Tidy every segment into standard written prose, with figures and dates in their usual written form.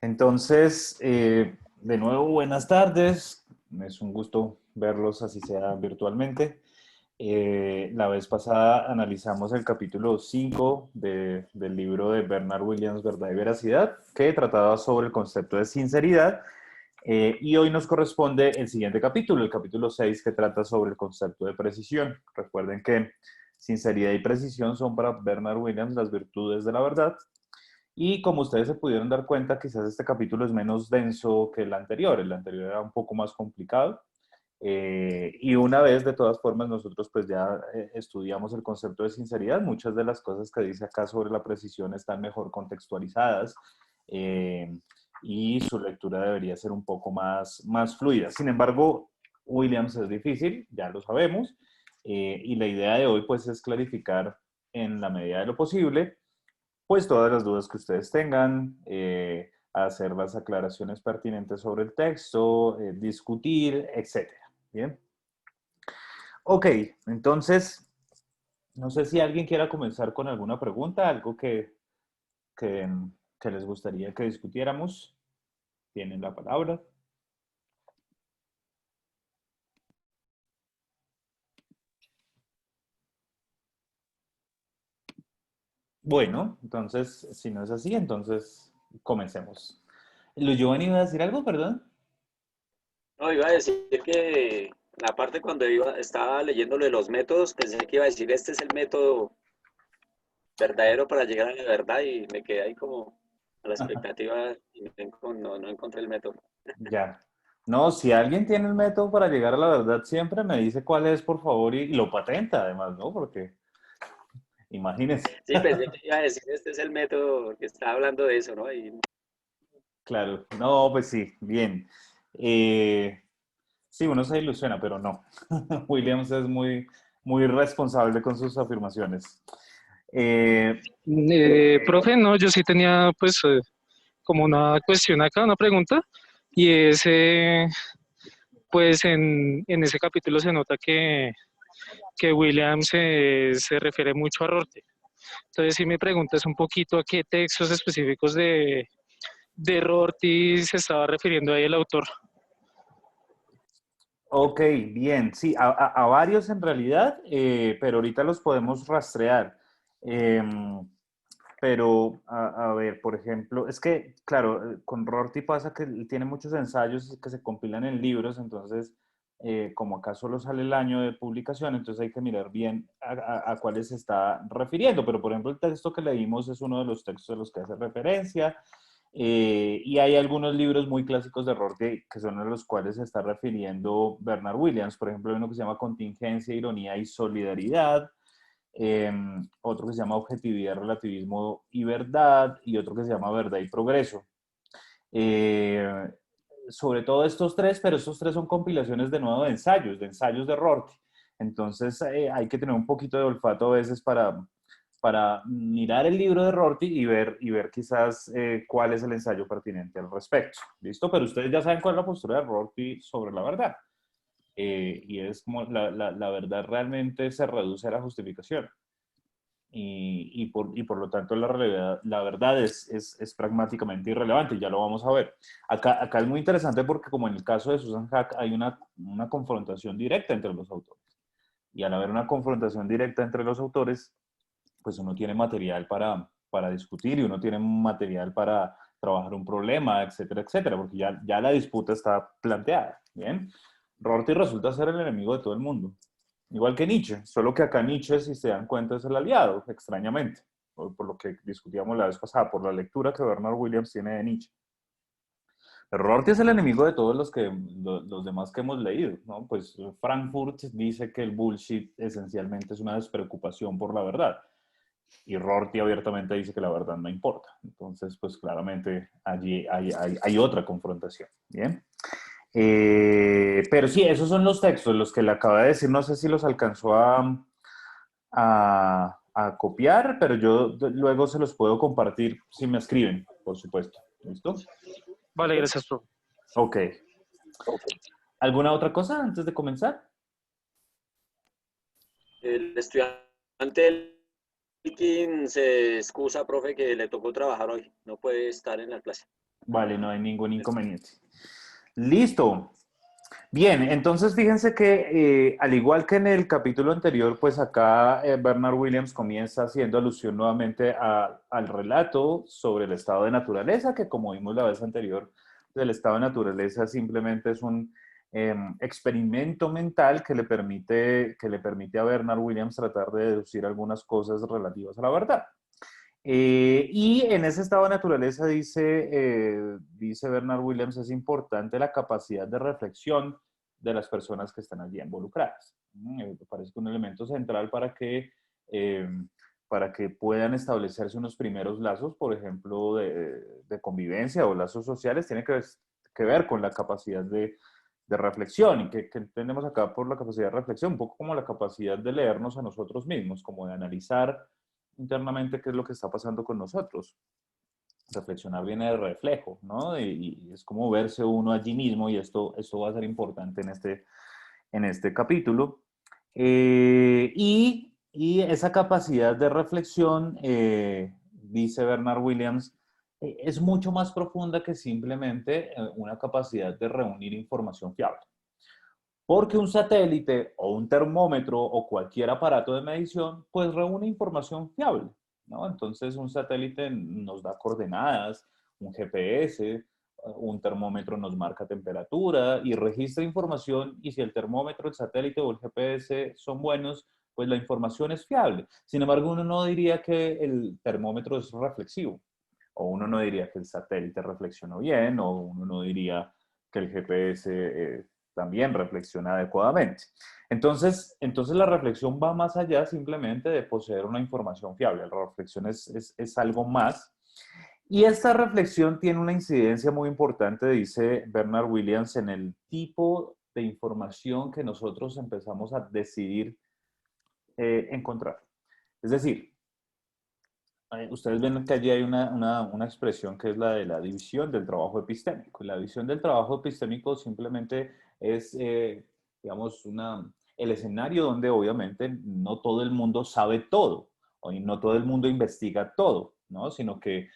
Entonces, de nuevo, buenas tardes. Es un gusto verlos, así sea virtualmente. La vez pasada analizamos el capítulo 5 del libro de Bernard Williams, Verdad y Veracidad, que trataba sobre el concepto de sinceridad. Y hoy nos corresponde el siguiente capítulo, el capítulo 6, que trata sobre el concepto de precisión. Recuerden que sinceridad y precisión son para Bernard Williams las virtudes de la verdad. Y como ustedes se pudieron dar cuenta, quizás este capítulo es menos denso que el anterior. El anterior era un poco más complicado. Y una vez, de todas formas, nosotros pues ya estudiamos el concepto de sinceridad. Muchas de las cosas que dice acá sobre la precisión están mejor contextualizadas y su lectura debería ser un poco más fluida. Sin embargo, Williams es difícil, ya lo sabemos, y la idea de hoy pues es clarificar en la medida de lo posible pues todas las dudas que ustedes tengan, hacer las aclaraciones pertinentes sobre el texto, discutir, etcétera. Bien. Ok, entonces, no sé si alguien quiera comenzar con alguna pregunta, algo que, que les gustaría que discutiéramos. Tienen la palabra. Bueno, entonces, si no es así, entonces comencemos. Luis Giovanni, ¿iba a decir algo, perdón? No, iba a decir que la parte cuando estaba leyendo lo de los métodos, pensé que iba a decir este es el método verdadero para llegar a la verdad y me quedé ahí como a la expectativa y no encontré el método. Ya. No, si alguien tiene el método para llegar a la verdad, siempre me dice cuál es, por favor, y lo patenta además, ¿no? Porque imagínense. Sí, pensé que iba a decir este es el método que estaba hablando de eso, ¿no? Claro. No, pues sí, bien. Eh, sí, uno se ilusiona, pero no. Williams es muy responsable con sus afirmaciones. Eh, Profe, no, yo sí tenía pues como una cuestión acá, una pregunta, y es pues en ese capítulo se nota que William se refiere mucho a Rorty. Entonces si me preguntas un poquito a qué textos específicos de Rorty se estaba refiriendo ahí el autor. ok, bien. Sí, a varios en realidad, pero ahorita los podemos rastrear. Pero, a ver, por ejemplo, es que, claro, con Rorty pasa que él tiene muchos ensayos que se compilan en libros, entonces, como acá solo sale el año de publicación, entonces hay que mirar bien a cuáles se está refiriendo. Pero, por ejemplo, el texto que leímos es uno de los textos a los que hace referencia, y hay algunos libros muy clásicos de Rorty que son a los cuales se está refiriendo Bernard Williams. Por ejemplo, hay uno que se llama Contingencia, Ironía y Solidaridad, otro que se llama Objetividad, Relativismo y Verdad, y otro que se llama Verdad y Progreso. Eh, sobre todo estos tres, pero estos tres son compilaciones de nuevo de ensayos de Rorty. Entonces hay que tener un poquito de olfato a veces para mirar el libro de Rorty y ver quizás cuál es el ensayo pertinente al respecto. ¿Listo? Pero ustedes ya saben cuál es la postura de Rorty sobre la verdad. Y es como la verdad realmente se reduce a la justificación y por lo tanto la verdad es pragmáticamente irrelevante y ya lo vamos a ver. Acá es muy interesante porque como en el caso de Susan Hack hay una confrontación directa entre los autores. Y al haber una confrontación directa entre los autores, pues uno tiene material para discutir y uno tiene material para trabajar un problema, etcétera, etcétera, porque ya la disputa está planteada. Bien, Rorty resulta ser el enemigo de todo el mundo. Igual que Nietzsche, solo que acá Nietzsche, si se dan cuenta, es el aliado, extrañamente, por lo que discutíamos la vez pasada, por la lectura que Bernard Williams tiene de Nietzsche. Pero Rorty es el enemigo de todos los demás que hemos leído, ¿no? Pues Frankfurt dice que el bullshit esencialmente es una despreocupación por la verdad. Y Rorty abiertamente dice que la verdad no importa. Entonces, pues claramente allí hay otra confrontación. Bien. Pero sí, esos son los textos, los que le acaba de decir, no sé si los alcanzó a copiar, pero yo luego se los puedo compartir si me escriben, por supuesto. ¿Listo? Vale, gracias, profe. Ok. ¿Alguna otra cosa antes de comenzar? El estudiante Elkin se excusa, profe, que le tocó trabajar hoy, no puede estar en la clase. Vale, no hay ningún inconveniente. Listo. Bien, entonces fíjense que al igual que en el capítulo anterior, pues acá Bernard Williams comienza haciendo alusión nuevamente al relato sobre el estado de naturaleza, que como vimos la vez anterior, el estado de naturaleza simplemente es un experimento mental que le permite a Bernard Williams tratar de deducir algunas cosas relativas a la verdad. Y en ese estado de naturaleza, dice Bernard Williams, es importante la capacidad de reflexión de las personas que están allí involucradas. Me parece que un elemento central eh, para que puedan establecerse unos primeros lazos, por ejemplo, de convivencia o lazos sociales, tiene que ver con la capacidad de reflexión. ¿Y que entendemos acá por la capacidad de reflexión? Un poco como la capacidad de leernos a nosotros mismos, como de analizar internamente qué es lo que está pasando con nosotros. Reflexionar viene de reflejo, ¿no? Y es como verse uno allí mismo, y esto va a ser importante en este capítulo. Y esa capacidad de reflexión, dice Bernard Williams, es mucho más profunda que simplemente una capacidad de reunir información fiable. Porque un satélite o un termómetro o cualquier aparato de medición, pues reúne información fiable, ¿no? Entonces un satélite nos da coordenadas, un GPS, un termómetro nos marca temperatura y registra información, y si el termómetro, el satélite o el GPS son buenos, pues la información es fiable. Sin embargo, uno no diría que el termómetro es reflexivo, o uno no diría que el satélite reflexionó bien, o uno no diría que el GPS también reflexiona adecuadamente. Entonces la reflexión va más allá simplemente de poseer una información fiable. La reflexión es algo más. Y esta reflexión tiene una incidencia muy importante, dice Bernard Williams, en el tipo de información que nosotros empezamos a decidir encontrar. Es decir, ustedes ven que allí hay una expresión que es la de la división del trabajo epistémico. La división del trabajo epistémico simplemente es, digamos, el escenario donde obviamente no todo el mundo sabe todo, o no todo el mundo investiga todo, ¿no? Sino que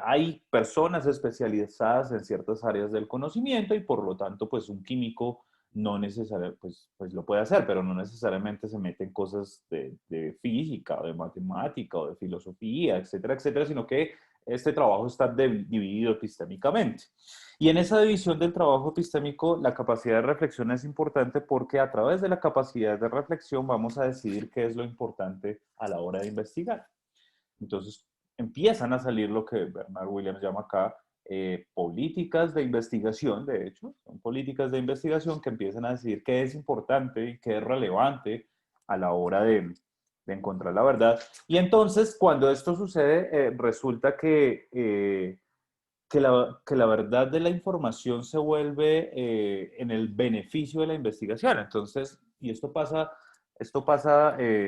hay personas especializadas en ciertas áreas del conocimiento, y por lo tanto, pues un químico no necesariamente, pues lo puede hacer, pero no necesariamente se mete en cosas de física, o de matemática, o de filosofía, etcétera, etcétera, sino que este trabajo está dividido epistémicamente. Y en esa división del trabajo epistémico, la capacidad de reflexión es importante, porque a través de la capacidad de reflexión vamos a decidir qué es lo importante a la hora de investigar. Entonces empiezan a salir lo que Bernard Williams llama acá políticas de investigación. De hecho, son políticas de investigación que empiezan a decir qué es importante y qué es relevante a la hora de encontrar la verdad. Y entonces, cuando esto sucede, resulta que la verdad de la información se vuelve en el beneficio de la investigación. Entonces, y esto pasa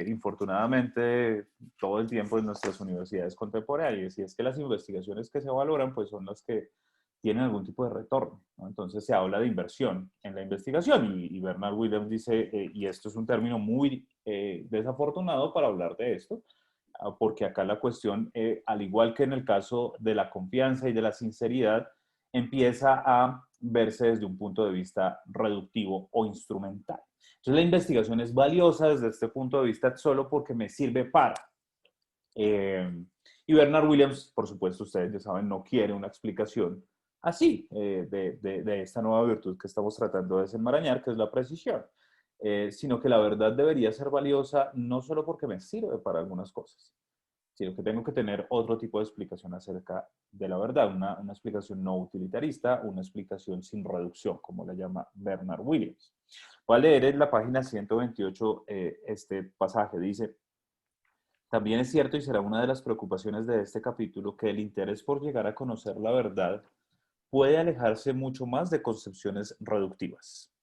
infortunadamente todo el tiempo en nuestras universidades contemporáneas, y es que las investigaciones que se valoran pues son las que tienen algún tipo de retorno, ¿no? Entonces se habla de inversión en la investigación, y Bernard Williams dice, y esto es un término muy desafortunado para hablar de esto, porque acá la cuestión, al igual que en el caso de la confianza y de la sinceridad, empieza a verse desde un punto de vista reductivo o instrumental. Entonces la investigación es valiosa desde este punto de vista solo porque me sirve para. Y Bernard Williams, por supuesto, ustedes ya saben, no quiere una explicación así de esta nueva virtud que estamos tratando de desenmarañar, que es la precisión, sino que la verdad debería ser valiosa no solo porque me sirve para algunas cosas, sino que tengo que tener otro tipo de explicación acerca de la verdad, una explicación no utilitarista, una explicación sin reducción, como la llama Bernard Williams. Voy a leer en la página 128 este pasaje. Dice: también es cierto, y será una de las preocupaciones de este capítulo, que el interés por llegar a conocer la verdad puede alejarse mucho más de concepciones reductivas.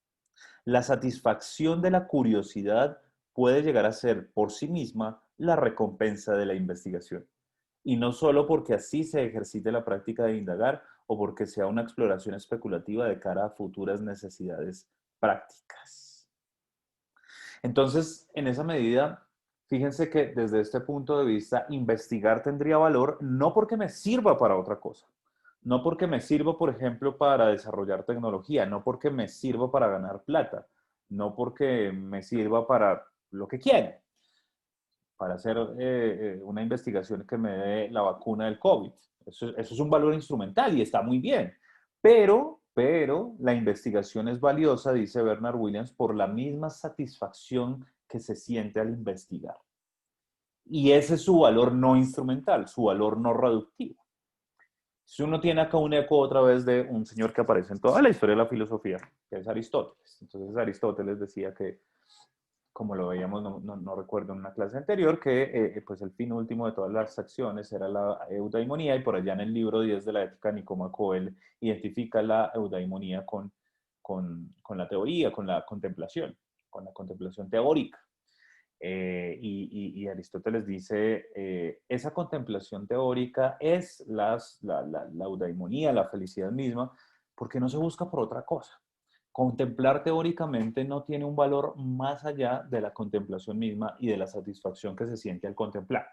La satisfacción de la curiosidad puede llegar a ser por sí misma la recompensa de la investigación, y no solo porque así se ejercite la práctica de indagar, o porque sea una exploración especulativa de cara a futuras necesidades prácticas. Entonces, en esa medida, fíjense que desde este punto de vista, investigar tendría valor no porque me sirva para otra cosa, No porque me sirva, por ejemplo, para desarrollar tecnología, no porque me sirva para ganar plata, no porque me sirva para lo que quiera, para hacer una investigación que me dé la vacuna del COVID. Eso es un valor instrumental y está muy bien. Pero la investigación es valiosa, dice Bernard Williams, por la misma satisfacción que se siente al investigar. Y ese es su valor no instrumental, su valor no reductivo. Si uno tiene acá un eco otra vez de un señor que aparece en toda la historia de la filosofía, que es Aristóteles. Entonces Aristóteles decía que, como lo veíamos, no recuerdo en una clase anterior, que pues el fin último de todas las acciones era la eudaimonía, y por allá en el libro 10 de la Ética Nicómaco él identifica la eudaimonía con la teoría, con la contemplación teórica. Y Aristóteles dice, esa contemplación teórica es la eudaimonía, la felicidad misma, porque no se busca por otra cosa. Contemplar teóricamente no tiene un valor más allá de la contemplación misma y de la satisfacción que se siente al contemplar.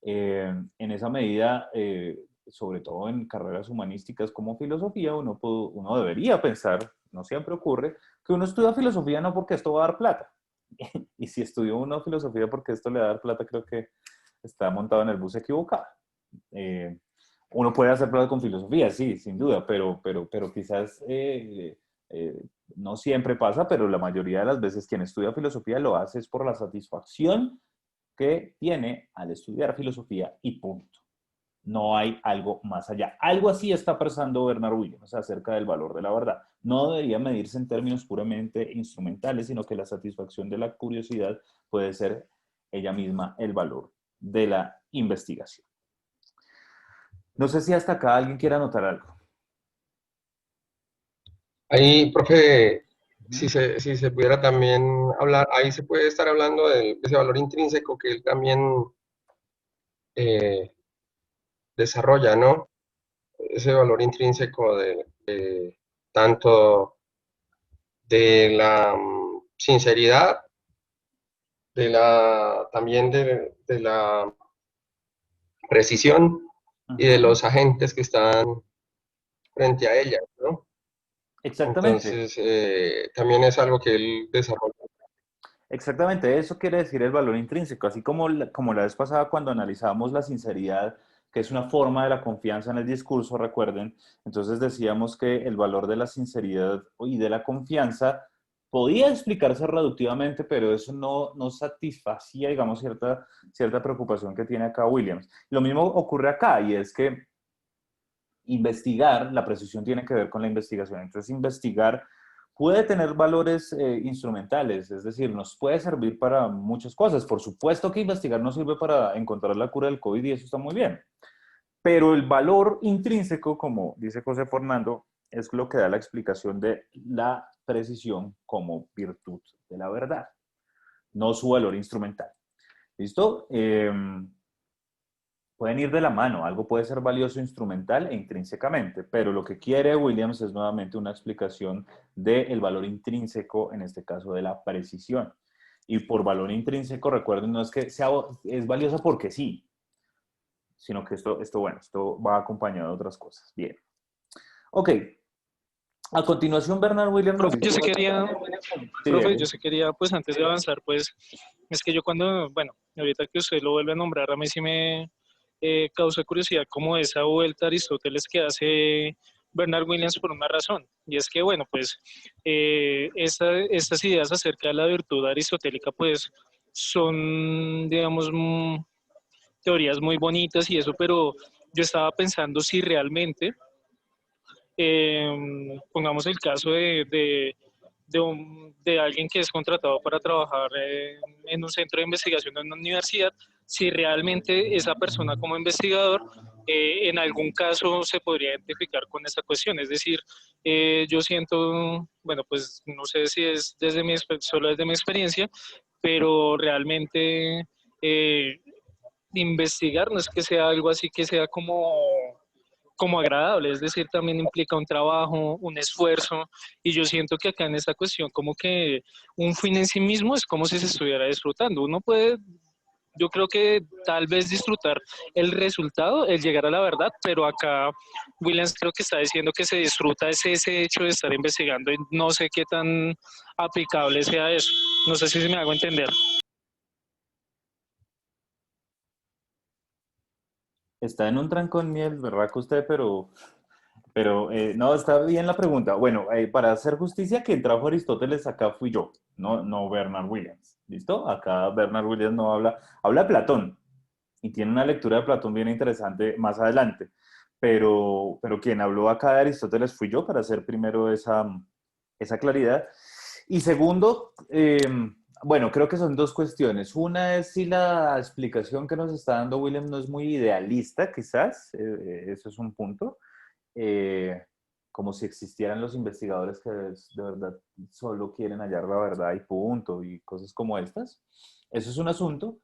En esa medida, sobre todo en carreras humanísticas como filosofía, uno debería pensar, no siempre ocurre, que uno estudia filosofía no porque esto va a dar plata. Y si estudió uno filosofía porque esto le va a dar plata, creo que está montado en el bus equivocado. Uno puede hacer plata con filosofía, sí, sin duda, pero quizás no siempre pasa, pero la mayoría de las veces quien estudia filosofía lo hace es por la satisfacción que tiene al estudiar filosofía y punto. No hay algo más allá. Algo así está pensando Bernard Williams acerca del valor de la verdad. No debería medirse en términos puramente instrumentales, sino que la satisfacción de la curiosidad puede ser ella misma el valor de la investigación. No sé si hasta acá alguien quiera anotar algo. Ahí, profe, si se pudiera también hablar, ahí se puede estar hablando de ese valor intrínseco que él también desarrolla, ¿no? Ese valor intrínseco de tanto de la sinceridad, también de la precisión y de los agentes que están frente a ella, ¿no? Exactamente. Entonces, también es algo que él desarrolla. Exactamente, eso quiere decir el valor intrínseco, así como la vez pasada cuando analizábamos la sinceridad, que es una forma de la confianza en el discurso, recuerden, entonces decíamos que el valor de la sinceridad y de la confianza podía explicarse reductivamente, pero eso no satisfacía, digamos, cierta preocupación que tiene acá Williams. Lo mismo ocurre acá, y es que investigar, la precisión tiene que ver con la investigación, entonces investigar puede tener valores instrumentales, es decir, nos puede servir para muchas cosas. Por supuesto que investigar nos sirve para encontrar la cura del COVID y eso está muy bien. Pero el valor intrínseco, como dice José Fernando, es lo que da la explicación de la precisión como virtud de la verdad, no su valor instrumental. ¿Listo? Pueden ir de la mano, algo puede ser valioso instrumental e intrínsecamente, pero lo que quiere Williams es nuevamente una explicación del valor intrínseco, en este caso de la precisión. Y por valor intrínseco, recuerden, no es que es valiosa porque sí, sino que esto va acompañado de otras cosas. Bien. Ok. A continuación, Bernard Williams nos Profe, dice... yo sí quería, pues antes de avanzar, pues, es que yo cuando, bueno, ahorita que usted lo vuelve a nombrar, a mí sí me causa curiosidad como esa vuelta a Aristóteles que hace Bernard Williams por una razón, y es que, bueno, pues, estas ideas acerca de la virtud aristotélica, pues, son, digamos, teorías muy bonitas y eso, pero yo estaba pensando si realmente pongamos el caso de alguien que es contratado para trabajar en un centro de investigación en una universidad, si realmente esa persona como investigador en algún caso se podría identificar con esta cuestión. Es decir, yo siento, bueno, pues no sé si es solo desde mi experiencia, pero realmente investigar no es que sea algo así que sea como agradable, es decir, también implica un trabajo, un esfuerzo, y yo siento que acá en esta cuestión como que un fin en sí mismo es como si se estuviera disfrutando. Uno puede yo creo que tal vez disfrutar el resultado, el llegar a la verdad, pero acá Williams creo que está diciendo que se disfruta ese hecho de estar investigando y no sé qué tan aplicable sea eso. No sé si me hago entender. Está en un trancón miel, ¿verdad que usted? Pero no, está bien la pregunta. Bueno, para hacer justicia, quien trajo a Aristóteles acá fui yo, no Bernard Williams. ¿Listo? Acá Bernard Williams no habla de Platón y tiene una lectura de Platón bien interesante más adelante. Pero quien habló acá de Aristóteles fui yo para hacer primero esa claridad. Y segundo, bueno, creo que son dos cuestiones. Una es si la explicación que nos está dando William no es muy idealista, quizás, eso es un punto, eh, como si existieran los investigadores que de verdad solo quieren hallar la verdad y punto, y cosas como estas. Eso es un asunto.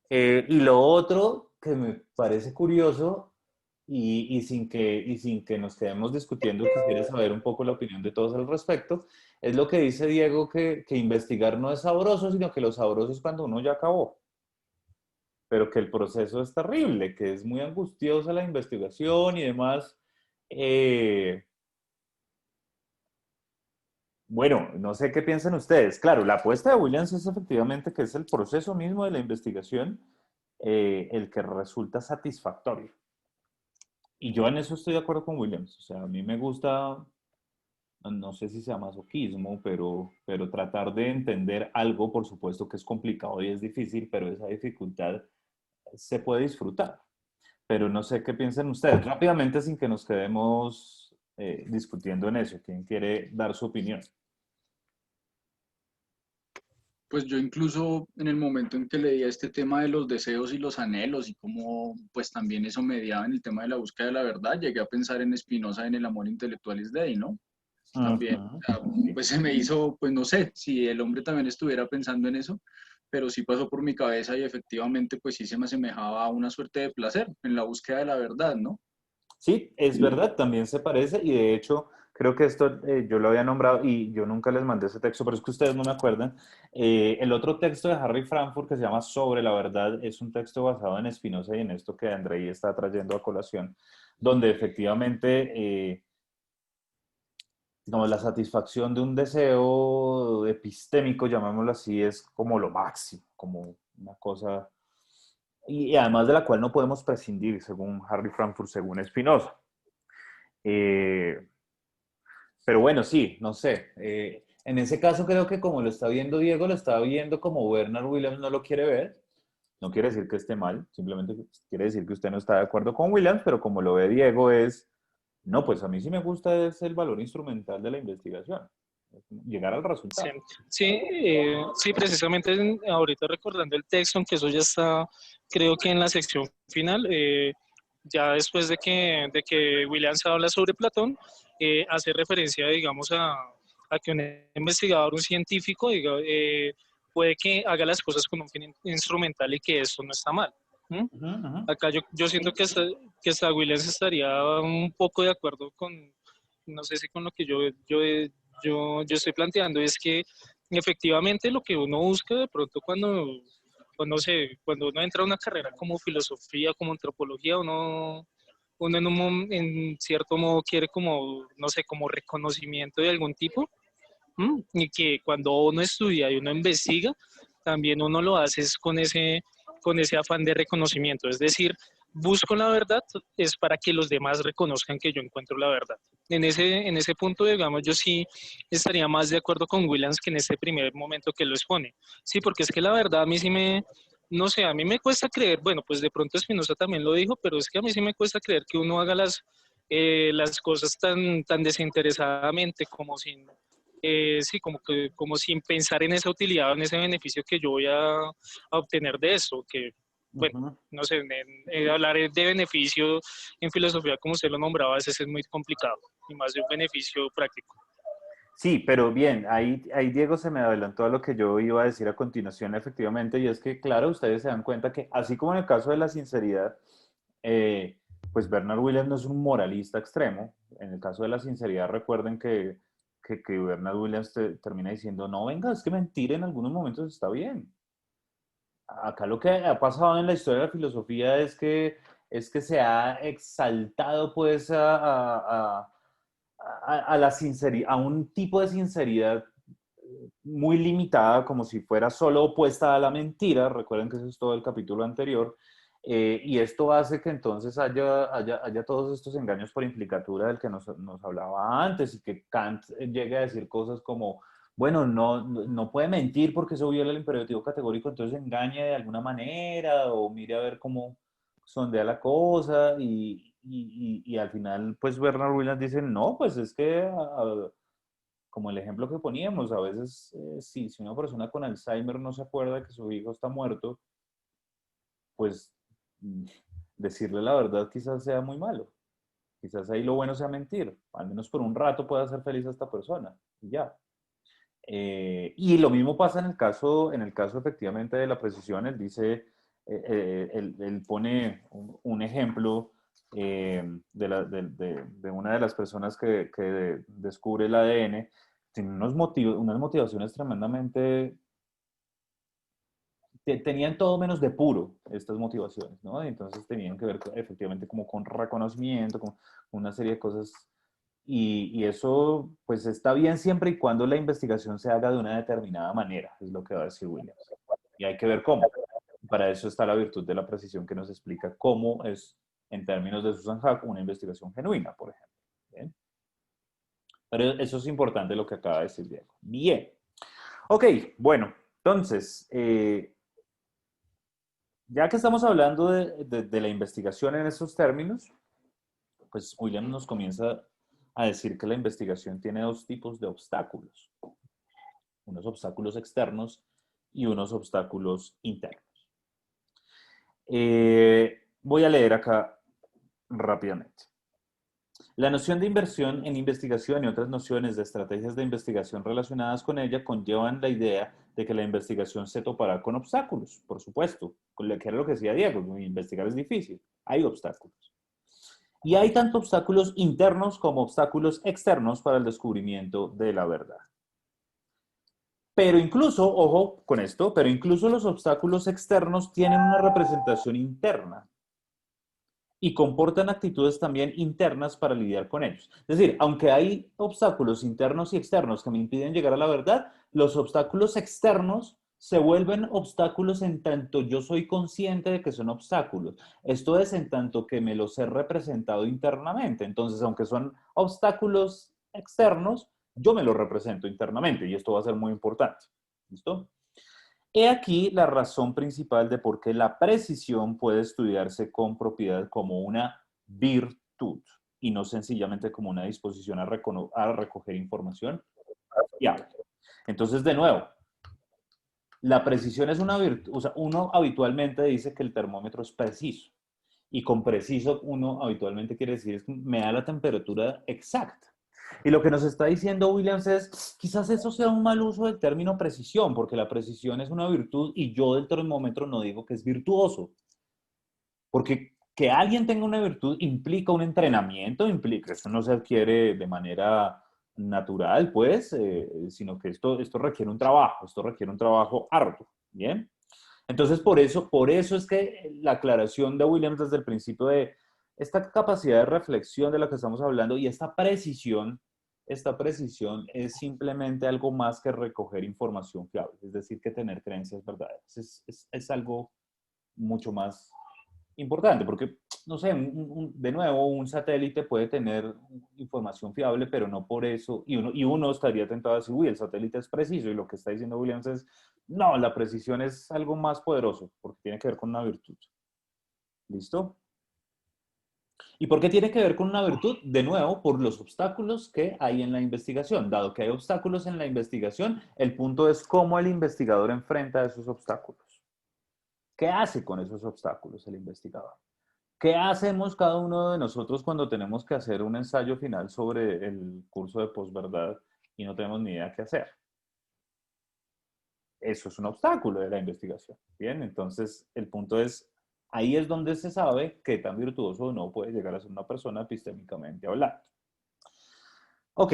Y lo otro que me parece curioso y sin que nos quedemos discutiendo, quisiera saber un poco la opinión de todos al respecto, es lo que dice Diego, que investigar no es sabroso, sino que lo sabroso es cuando uno ya acabó, pero que el proceso es terrible, que es muy angustiosa la investigación y demás. Eh, bueno, no sé qué piensan ustedes. Claro, la apuesta de Williams es efectivamente que es el proceso mismo de la investigación el que resulta satisfactorio. Y yo en eso estoy de acuerdo con Williams. O sea, a mí me gusta, no sé si sea masoquismo, pero tratar de entender algo, por supuesto que es complicado y es difícil, pero esa dificultad se puede disfrutar. Pero no sé qué piensan ustedes. Rápidamente, sin que nos quedemos discutiendo en eso. ¿Quién quiere dar su opinión? Pues yo incluso en el momento en que leía este tema de los deseos y los anhelos y cómo pues también eso mediaba en el tema de la búsqueda de la verdad, llegué a pensar en Spinoza en El amor intelectual is dead, ¿no? También, Ujú. o sea, pues se me hizo, pues no sé si el hombre también estuviera pensando en eso, pero sí pasó por mi cabeza y efectivamente pues sí se me asemejaba a una suerte de placer en la búsqueda de la verdad, ¿no? Sí, es verdad, también se parece y de hecho creo que esto yo lo había nombrado y yo nunca les mandé ese texto, pero es que ustedes no me acuerdan. El otro texto de Harry Frankfurt que se llama Sobre la verdad es un texto basado en Spinoza y en esto que Andrei está trayendo a colación, donde efectivamente digamos, la satisfacción de un deseo epistémico, llamémoslo así, es como lo máximo, como una cosa y además de la cual no podemos prescindir, según Harry Frankfurt, según Spinoza. Eh, Pero bueno, sí, no sé. En ese caso creo que como lo está viendo Diego, lo está viendo como Bernard Williams no lo quiere ver. No quiere decir que esté mal, simplemente quiere decir que usted no está de acuerdo con Williams, pero como lo ve Diego es, no, pues a mí sí me gusta es el valor instrumental de la investigación, llegar al Sí, resultado. sí, precisamente ahorita recordando el texto, aunque eso ya está, creo que en la sección final, ya después de que Williams habla sobre Platón, hace referencia, digamos, a que un investigador, un científico, puede que haga las cosas con un fin instrumental y que esto no está mal. ¿Mm? Uh -huh, uh -huh. Acá yo siento que hasta Williams estaría un poco de acuerdo con, no sé si con lo que yo estoy planteando, es que efectivamente lo que uno busca de pronto cuando, cuando uno entra a una carrera como filosofía, como antropología, uno en cierto modo quiere como, no sé, como reconocimiento de algún tipo. Y que cuando uno estudia y uno investiga, también uno lo hace es con ese afán de reconocimiento, es decir, busco la verdad es para que los demás reconozcan que yo encuentro la verdad. En ese punto, digamos, yo sí estaría más de acuerdo con Williams que en este primer momento que lo expone. Sí, porque es que la verdad a mí sí no sé, a mí me cuesta creer, bueno, pues de pronto Spinoza también lo dijo, pero es que a mí sí me cuesta creer que uno haga las cosas tan desinteresadamente como sin sí, como sin pensar en esa utilidad o en ese beneficio que yo voy a obtener de eso, que, Uh bueno, -huh. no sé, hablar de beneficio en filosofía, como usted lo nombraba, a veces es muy complicado, y más de un beneficio práctico. Sí, pero bien, ahí Diego se me adelantó a lo que yo iba a decir a continuación, efectivamente, y es que, claro, ustedes se dan cuenta que, así como en el caso de la sinceridad, eh, pues Bernard Williams no es un moralista extremo. En el caso de la sinceridad, recuerden que Bernard Williams termina diciendo, no, venga, es que mentir en algunos momentos está bien. acá lo que ha pasado en la historia de la filosofía es que se ha exaltado pues a la sinceridad, a un tipo de sinceridad muy limitada, como si fuera solo opuesta a la mentira. Recuerden que eso es todo el capítulo anterior. Y esto hace que entonces haya todos estos engaños por implicatura del que nos hablaba antes, y que Kant llegue a decir cosas como, bueno, no puede mentir porque eso viola el imperativo categórico, entonces engañe de alguna manera o mire a ver cómo sondea la cosa, y al final pues Bernard Williams dice, no, pues es que como el ejemplo que poníamos, a veces si una persona con Alzheimer no se acuerda que su hijo está muerto, pues decirle la verdad quizás sea muy malo. Quizás ahí lo bueno sea mentir. Al menos por un rato puede hacer feliz a esta persona. Y ya. Y lo mismo pasa en el caso efectivamente de la precisión. Él dice, él pone un ejemplo de una de las personas que descubre el ADN. Tiene unas motivaciones tremendamente, tenían todo menos de puro estas motivaciones, ¿no? Entonces tenían que ver efectivamente como con reconocimiento, con una serie de cosas. Y eso pues está bien siempre y cuando la investigación se haga de una determinada manera, es lo que va a decir Williams. Y hay que ver cómo. Para eso está la virtud de la precisión, que nos explica cómo es, en términos de Susan Haack, una investigación genuina, por ejemplo. ¿Bien? Pero eso es importante lo que acaba de decir Diego. Bien. Ok, bueno, entonces, ya que estamos hablando de la investigación en esos términos, pues William nos comienza a decir que la investigación tiene dos tipos de obstáculos. Unos obstáculos externos y unos obstáculos internos. Voy a leer acá rápidamente. La noción de inversión en investigación y otras nociones de estrategias de investigación relacionadas con ella conllevan la idea de que la investigación se topará con obstáculos, por supuesto, que era lo que decía Diego, investigar es difícil, hay obstáculos. Y hay tanto obstáculos internos como obstáculos externos para el descubrimiento de la verdad. Pero incluso, ojo con esto, pero incluso los obstáculos externos tienen una representación interna y comportan actitudes también internas para lidiar con ellos. Es decir, aunque hay obstáculos internos y externos que me impiden llegar a la verdad, los obstáculos externos se vuelven obstáculos en tanto yo soy consciente de que son obstáculos. Esto es en tanto que me los he representado internamente. Entonces, aunque son obstáculos externos, yo me los represento internamente, y esto va a ser muy importante. ¿Listo? He aquí la razón principal de por qué la precisión puede estudiarse con propiedad como una virtud y no sencillamente como una disposición a recoger información fiable. Entonces, de nuevo, la precisión es una virtud. O sea, uno habitualmente dice que el termómetro es preciso, y con preciso uno habitualmente quiere decir es que me da la temperatura exacta. Y lo que nos está diciendo Williams es, quizás eso sea un mal uso del término precisión, porque la precisión es una virtud y yo del termómetro no digo que es virtuoso. Porque que alguien tenga una virtud implica un entrenamiento, implica, eso no se adquiere de manera natural, pues, sino que esto requiere un trabajo arduo, ¿bien? Entonces, por eso es que la aclaración de Williams desde el principio de esta capacidad de reflexión de la que estamos hablando y esta precisión es simplemente algo más que recoger información fiable, es decir, que tener creencias verdaderas. Es algo mucho más importante, porque, no sé, de nuevo, un satélite puede tener información fiable, pero no por eso, y uno estaría tentado a decir, uy, el satélite es preciso, y lo que está diciendo Williams es, no, la precisión es algo más poderoso, porque tiene que ver con una virtud. ¿Listo? ¿Y por qué tiene que ver con una virtud? De nuevo, por los obstáculos que hay en la investigación. Dado que hay obstáculos en la investigación, el punto es cómo el investigador enfrenta esos obstáculos. ¿Qué hace con esos obstáculos el investigador? ¿Qué hacemos cada uno de nosotros cuando tenemos que hacer un ensayo final sobre el curso de posverdad y no tenemos ni idea qué hacer? Eso es un obstáculo de la investigación. Bien, entonces el punto es, ahí es donde se sabe qué tan virtuoso o no puede llegar a ser una persona epistémicamente hablando. Ok.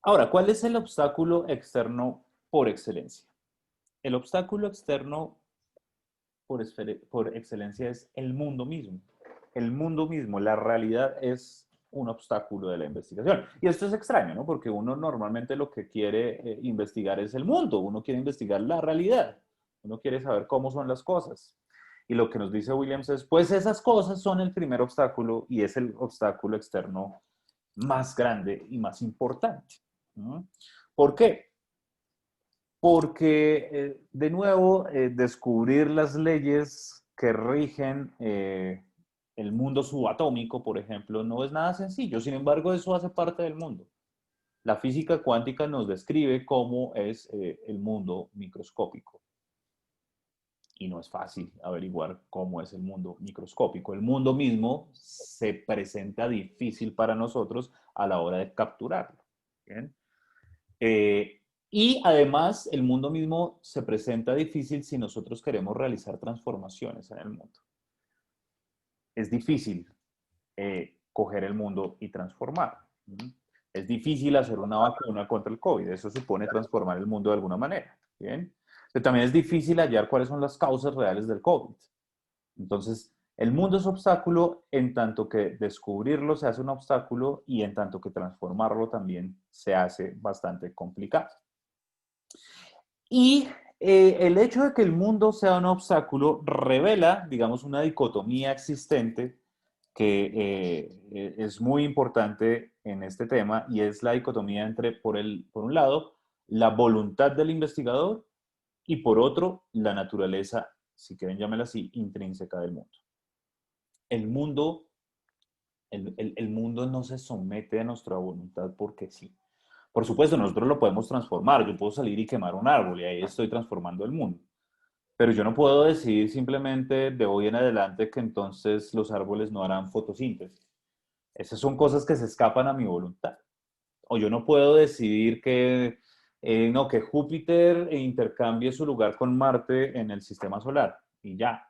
Ahora, ¿cuál es el obstáculo externo por excelencia? El obstáculo externo por excelencia es el mundo mismo. El mundo mismo, la realidad es un obstáculo de la investigación. Y esto es extraño, ¿no? Porque uno normalmente lo que quiere investigar es el mundo, uno quiere investigar la realidad, uno quiere saber cómo son las cosas. Y lo que nos dice Williams es, pues esas cosas son el primer obstáculo y es el obstáculo externo más grande y más importante. ¿No? ¿Por qué? Porque, de nuevo, descubrir las leyes que rigen el mundo subatómico, por ejemplo, no es nada sencillo. Sin embargo, eso hace parte del mundo. La física cuántica nos describe cómo es el mundo microscópico. Y no es fácil averiguar cómo es el mundo microscópico. El mundo mismo se presenta difícil para nosotros a la hora de capturarlo. ¿Bien? Y además, el mundo mismo se presenta difícil si nosotros queremos realizar transformaciones en el mundo. Es difícil coger el mundo y transformarlo. Es difícil hacer una vacuna contra el COVID. Eso supone transformar el mundo de alguna manera. ¿Bien? Pero también es difícil hallar cuáles son las causas reales del COVID. Entonces, el mundo es obstáculo en tanto que descubrirlo se hace un obstáculo y en tanto que transformarlo también se hace bastante complicado. Y el hecho de que el mundo sea un obstáculo revela, digamos, una dicotomía existente que es muy importante en este tema y es la dicotomía entre, por un lado, la voluntad del investigador y por otro, la naturaleza, si quieren llamarla así, intrínseca del mundo. El mundo, el mundo no se somete a nuestra voluntad porque sí. Por supuesto, nosotros lo podemos transformar. Yo puedo salir y quemar un árbol y ahí estoy transformando el mundo. Pero yo no puedo decidir simplemente de hoy en adelante que entonces los árboles no harán fotosíntesis. Esas son cosas que se escapan a mi voluntad. O yo no puedo decidir que, no, que Júpiter intercambie su lugar con Marte en el sistema solar. Y ya.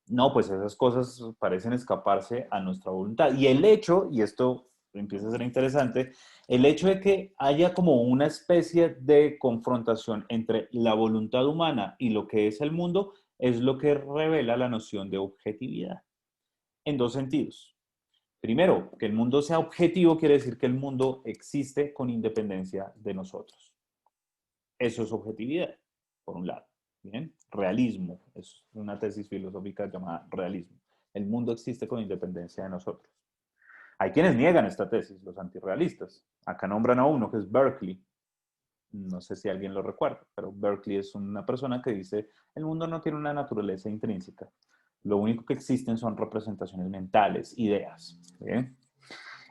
No, pues esas cosas parecen escaparse a nuestra voluntad. Y el hecho, y esto empieza a ser interesante, el hecho de que haya como una especie de confrontación entre la voluntad humana y lo que es el mundo, es lo que revela la noción de objetividad. En dos sentidos. Primero, que el mundo sea objetivo quiere decir que el mundo existe con independencia de nosotros. Eso es objetividad, por un lado. ¿Bien? Realismo, es una tesis filosófica llamada realismo. El mundo existe con independencia de nosotros. Hay quienes niegan esta tesis, los antirrealistas. Acá nombran a uno que es Berkeley. No sé si alguien lo recuerda, pero Berkeley es una persona que dice, el mundo no tiene una naturaleza intrínseca. Lo único que existen son representaciones mentales, ideas. ¿Bien?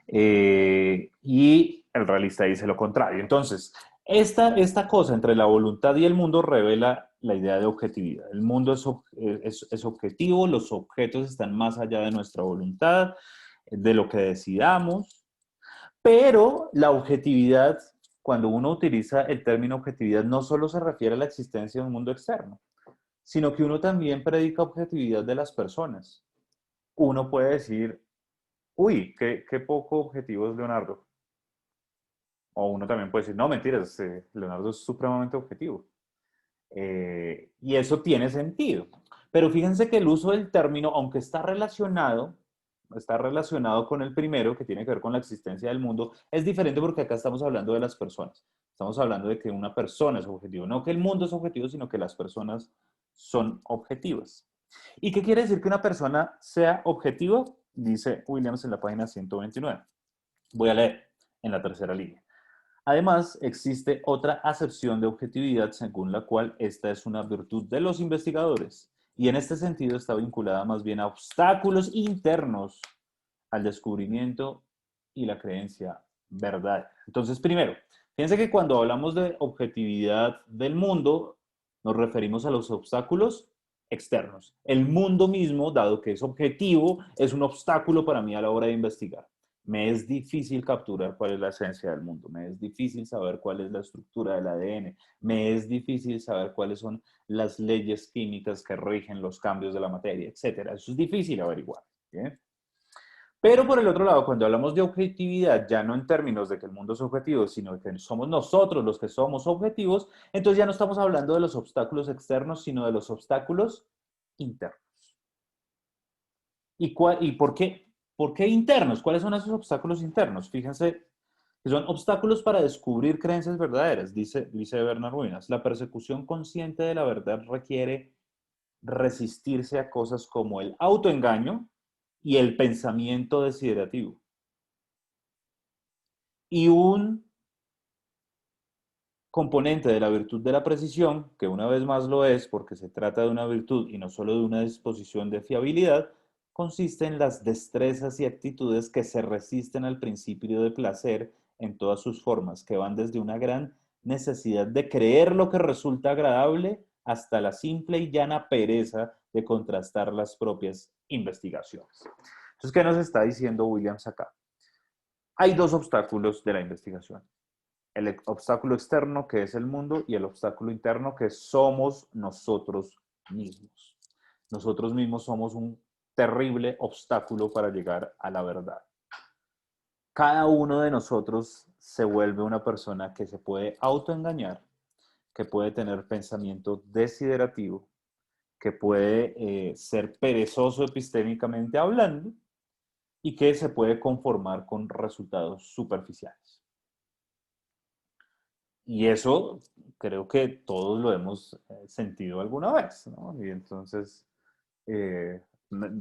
Y el realista dice lo contrario. Entonces, esta cosa entre la voluntad y el mundo revela la idea de objetividad. El mundo es objetivo, los objetos están más allá de nuestra voluntad, de lo que decidamos, pero la objetividad, cuando uno utiliza el término objetividad, no solo se refiere a la existencia de un mundo externo, sino que uno también predica objetividad de las personas. Uno puede decir, uy, qué poco objetivo es Leonardo. O uno también puede decir, no, mentiras, Leonardo es supremamente objetivo. Y eso tiene sentido. Pero fíjense que el uso del término, aunque está relacionado con el primero, que tiene que ver con la existencia del mundo, es diferente porque acá estamos hablando de las personas. Estamos hablando de que una persona es objetivo. No que el mundo es objetivo, sino que las personas son objetivas. ¿Y qué quiere decir que una persona sea objetiva? Dice Williams en la página 129. Voy a leer en la tercera línea. Además, existe otra acepción de objetividad según la cual esta es una virtud de los investigadores y en este sentido está vinculada más bien a obstáculos internos al descubrimiento y la creencia verdadera. Entonces, primero, fíjense que cuando hablamos de objetividad del mundo, nos referimos a los obstáculos externos. El mundo mismo, dado que es objetivo, es un obstáculo para mí a la hora de investigar. Me es difícil capturar cuál es la esencia del mundo, me es difícil saber cuál es la estructura del ADN, me es difícil saber cuáles son las leyes químicas que rigen los cambios de la materia, etc. Eso es difícil averiguar. ¿Bien? Pero por el otro lado, cuando hablamos de objetividad, ya no en términos de que el mundo es objetivo, sino que somos nosotros los que somos objetivos, entonces ya no estamos hablando de los obstáculos externos, sino de los obstáculos internos. ¿Y por qué internos? ¿Cuáles son esos obstáculos internos? Fíjense que son obstáculos para descubrir creencias verdaderas, dice Bernard Ruinas. La persecución consciente de la verdad requiere resistirse a cosas como el autoengaño y el pensamiento desiderativo. Y un componente de la virtud de la precisión, que una vez más lo es porque se trata de una virtud y no solo de una disposición de fiabilidad, consiste en las destrezas y actitudes que se resisten al principio de placer en todas sus formas, que van desde una gran necesidad de creer lo que resulta agradable hasta la simple y llana pereza de contrastar las propias investigaciones. Entonces, ¿qué nos está diciendo Williams acá? Hay dos obstáculos de la investigación. El obstáculo externo, que es el mundo, y el obstáculo interno, que somos nosotros mismos. Nosotros mismos somos un terrible obstáculo para llegar a la verdad. Cada uno de nosotros se vuelve una persona que se puede autoengañar, que puede tener pensamiento desiderativo, que puede ser perezoso epistémicamente hablando y que se puede conformar con resultados superficiales. Y eso creo que todos lo hemos sentido alguna vez, ¿no? Y entonces, eh,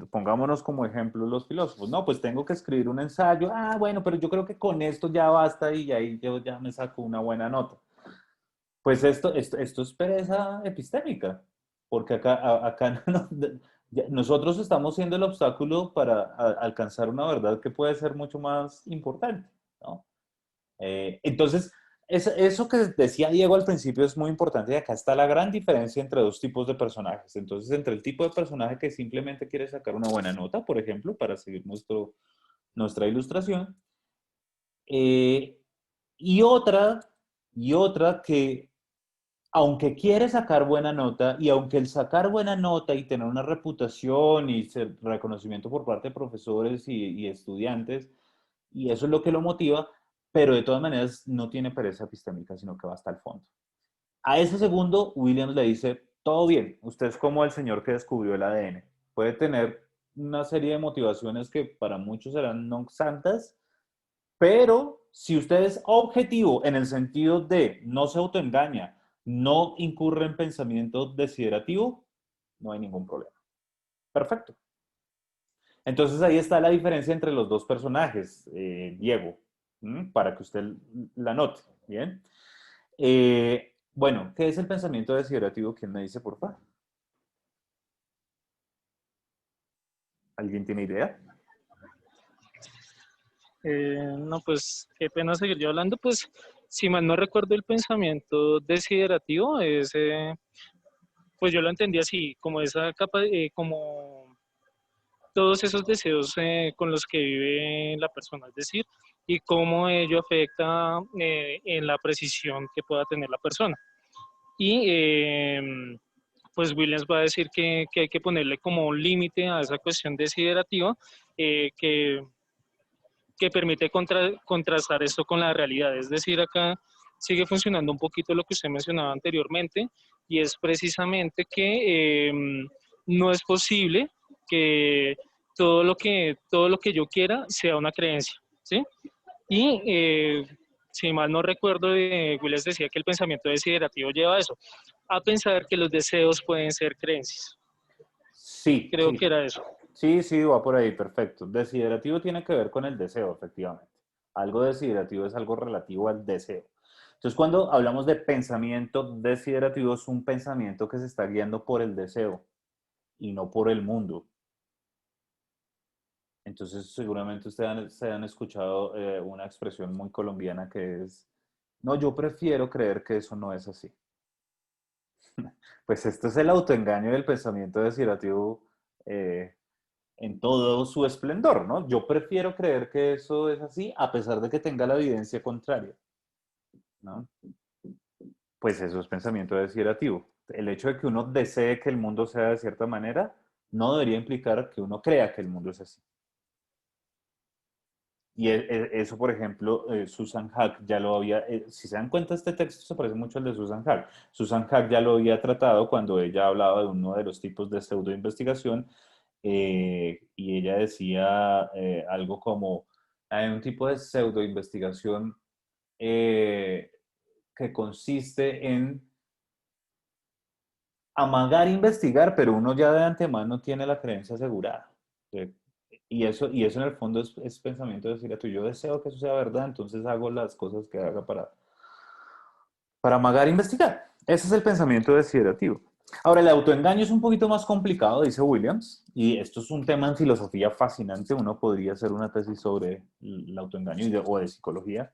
pongámonos como ejemplo los filósofos. No, pues tengo que escribir un ensayo. Ah, bueno, pero yo creo que con esto ya basta y ahí yo ya me saco una buena nota. Pues esto es pereza epistémica, porque acá nosotros estamos siendo el obstáculo para alcanzar una verdad que puede ser mucho más importante, ¿no? Entonces, eso que decía Diego al principio es muy importante y acá está la gran diferencia entre dos tipos de personajes. Entonces, entre el tipo de personaje que simplemente quiere sacar una buena nota, por ejemplo, para seguir nuestra ilustración, eh, y otra que, aunque quiere sacar buena nota y aunque el sacar buena nota y tener una reputación y ser reconocimiento por parte de profesores y estudiantes, y eso es lo que lo motiva, pero de todas maneras no tiene pereza epistémica, sino que va hasta el fondo. A ese segundo, Williams le dice, todo bien, usted es como el señor que descubrió el ADN. Puede tener una serie de motivaciones que para muchos serán no santas, pero si usted es objetivo en el sentido de no se autoengaña, no incurre en pensamiento desiderativo, no hay ningún problema. Perfecto. Entonces ahí está la diferencia entre los dos personajes, Diego, para que usted la note. Bien. Bueno, ¿qué es el pensamiento desiderativo? ¿Quién me dice, por favor? ¿Alguien tiene idea? No, pues qué pena seguir yo hablando, pues si mal no recuerdo el pensamiento desiderativo, es, pues yo lo entendí así, como esa capa, como todos esos deseos con los que vive la persona, es decir, y cómo ello afecta en la precisión que pueda tener la persona. Y pues Williams va a decir que hay que ponerle como un límite a esa cuestión desiderativa eh, que que permite contrastar esto con la realidad. Es decir, acá sigue funcionando un poquito lo que usted mencionaba anteriormente, y es precisamente que no es posible que todo lo que yo quiera sea una creencia, ¿sí? Y si mal no recuerdo, Williams decía que el pensamiento desiderativo lleva a eso, a pensar que los deseos pueden ser creencias. Sí, Creo que sí. era eso. Sí, sí, va por ahí, perfecto. Desiderativo tiene que ver con el deseo, efectivamente. Algo desiderativo es algo relativo al deseo. Entonces, cuando hablamos de pensamiento desiderativo, es un pensamiento que se está guiando por el deseo y no por el mundo. Entonces, seguramente ustedes se han escuchado una expresión muy colombiana que es, no, yo prefiero creer que eso no es así. Pues esto es el autoengaño del pensamiento desiderativo en todo su esplendor, ¿no? Yo prefiero creer que eso es así a pesar de que tenga la evidencia contraria, ¿no? Pues eso es pensamiento desiderativo. El hecho de que uno desee que el mundo sea de cierta manera no debería implicar que uno crea que el mundo es así. Y eso, por ejemplo, Susan Hack ya lo había, si se dan cuenta, este texto se parece mucho al de Susan Hack. Susan Hack ya lo había tratado cuando ella hablaba de uno de los tipos de pseudoinvestigación, y ella decía algo como, hay un tipo de pseudoinvestigación eh, que consiste en amagar investigar, pero uno ya de antemano tiene la creencia asegurada. ¿Sí? Y eso en el fondo es pensamiento de decir a tú, yo deseo que eso sea verdad, entonces hago las cosas que haga para amagar investigar. Ese es el pensamiento desiderativo. Ahora, el autoengaño es un poquito más complicado, dice Williams, y esto es un tema en filosofía fascinante. Uno podría hacer una tesis sobre el autoengaño o de psicología,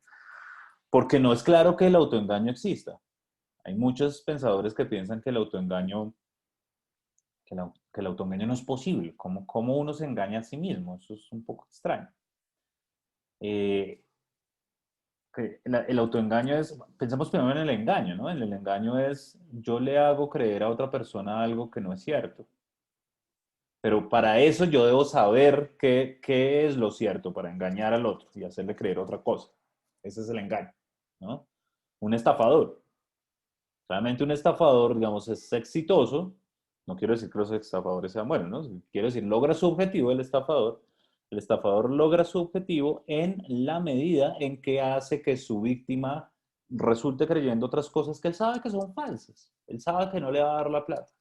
porque no es claro que el autoengaño exista. Hay muchos pensadores que piensan que el autoengaño que el autoengaño no es posible. ¿Cómo uno se engaña a sí mismo? Eso es un poco extraño. Eh, el autoengaño es, pensemos primero en el engaño, ¿no? El engaño es, yo le hago creer a otra persona algo que no es cierto. Pero para eso yo debo saber qué es lo cierto para engañar al otro y hacerle creer otra cosa. Ese es el engaño, ¿no? Un estafador. Realmente un estafador, digamos, es exitoso. No quiero decir que los estafadores sean buenos, ¿no? Quiero decir, logra su objetivo el estafador. El estafador logra su objetivo en la medida en que hace que su víctima resulte creyendo otras cosas que él sabe que son falsas. Él sabe que no le va a dar la plata,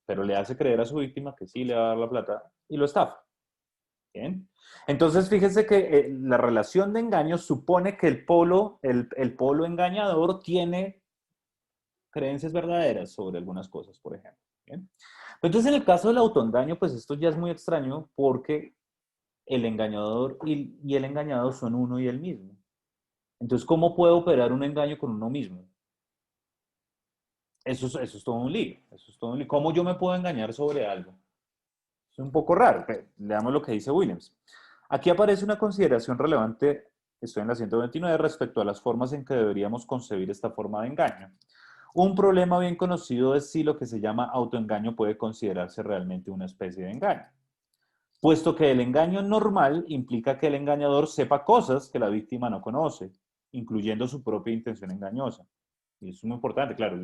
pero le hace creer a su víctima que sí le va a dar la plata y lo estafa. ¿Bien? Entonces, fíjese que la relación de engaño supone que el polo engañador tiene creencias verdaderas sobre algunas cosas, por ejemplo. ¿Bien? Entonces, en el caso del autoengaño, pues esto ya es muy extraño porque el engañador y el engañado son uno y el mismo. Entonces, ¿cómo puede operar un engaño con uno mismo? Eso es todo un lío. Eso es todo un lío. ¿Cómo yo me puedo engañar sobre algo? Es un poco raro. Leamos lo que dice Williams. Aquí aparece una consideración relevante, estoy en la 129, respecto a las formas en que deberíamos concebir esta forma de engaño. Un problema bien conocido es si lo que se llama autoengaño puede considerarse realmente una especie de engaño, puesto que el engaño normal implica que el engañador sepa cosas que la víctima no conoce, incluyendo su propia intención engañosa. Y eso es muy importante, claro,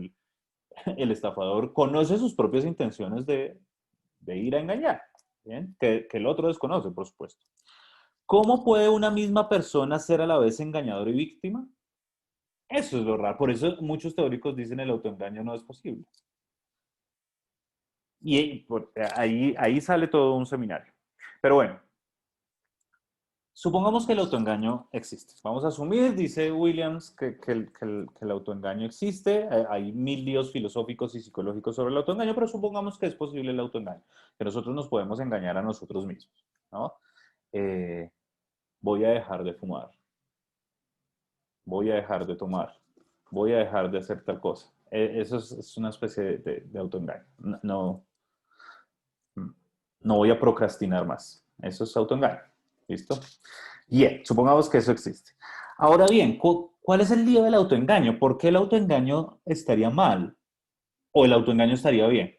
el estafador conoce sus propias intenciones de ir a engañar, ¿bien? Que el otro desconoce, por supuesto. ¿Cómo puede una misma persona ser a la vez engañador y víctima? Eso es lo raro. Por eso muchos teóricos dicen el autoengaño no es posible. Y ahí sale todo un seminario. Pero bueno, supongamos que el autoengaño existe. Vamos a asumir, dice Williams, que el autoengaño existe. Hay mil líos filosóficos y psicológicos sobre el autoengaño, pero supongamos que es posible el autoengaño, que nosotros nos podemos engañar a nosotros mismos, ¿no? Voy a dejar de fumar, voy a dejar de tomar, voy a dejar de hacer tal cosa. Eso es una especie de autoengaño. No voy a procrastinar más. Eso es autoengaño. ¿Listo? Bien, supongamos que eso existe. Ahora bien, ¿cuál es el lío del autoengaño? ¿Por qué el autoengaño estaría mal? ¿O el autoengaño estaría bien?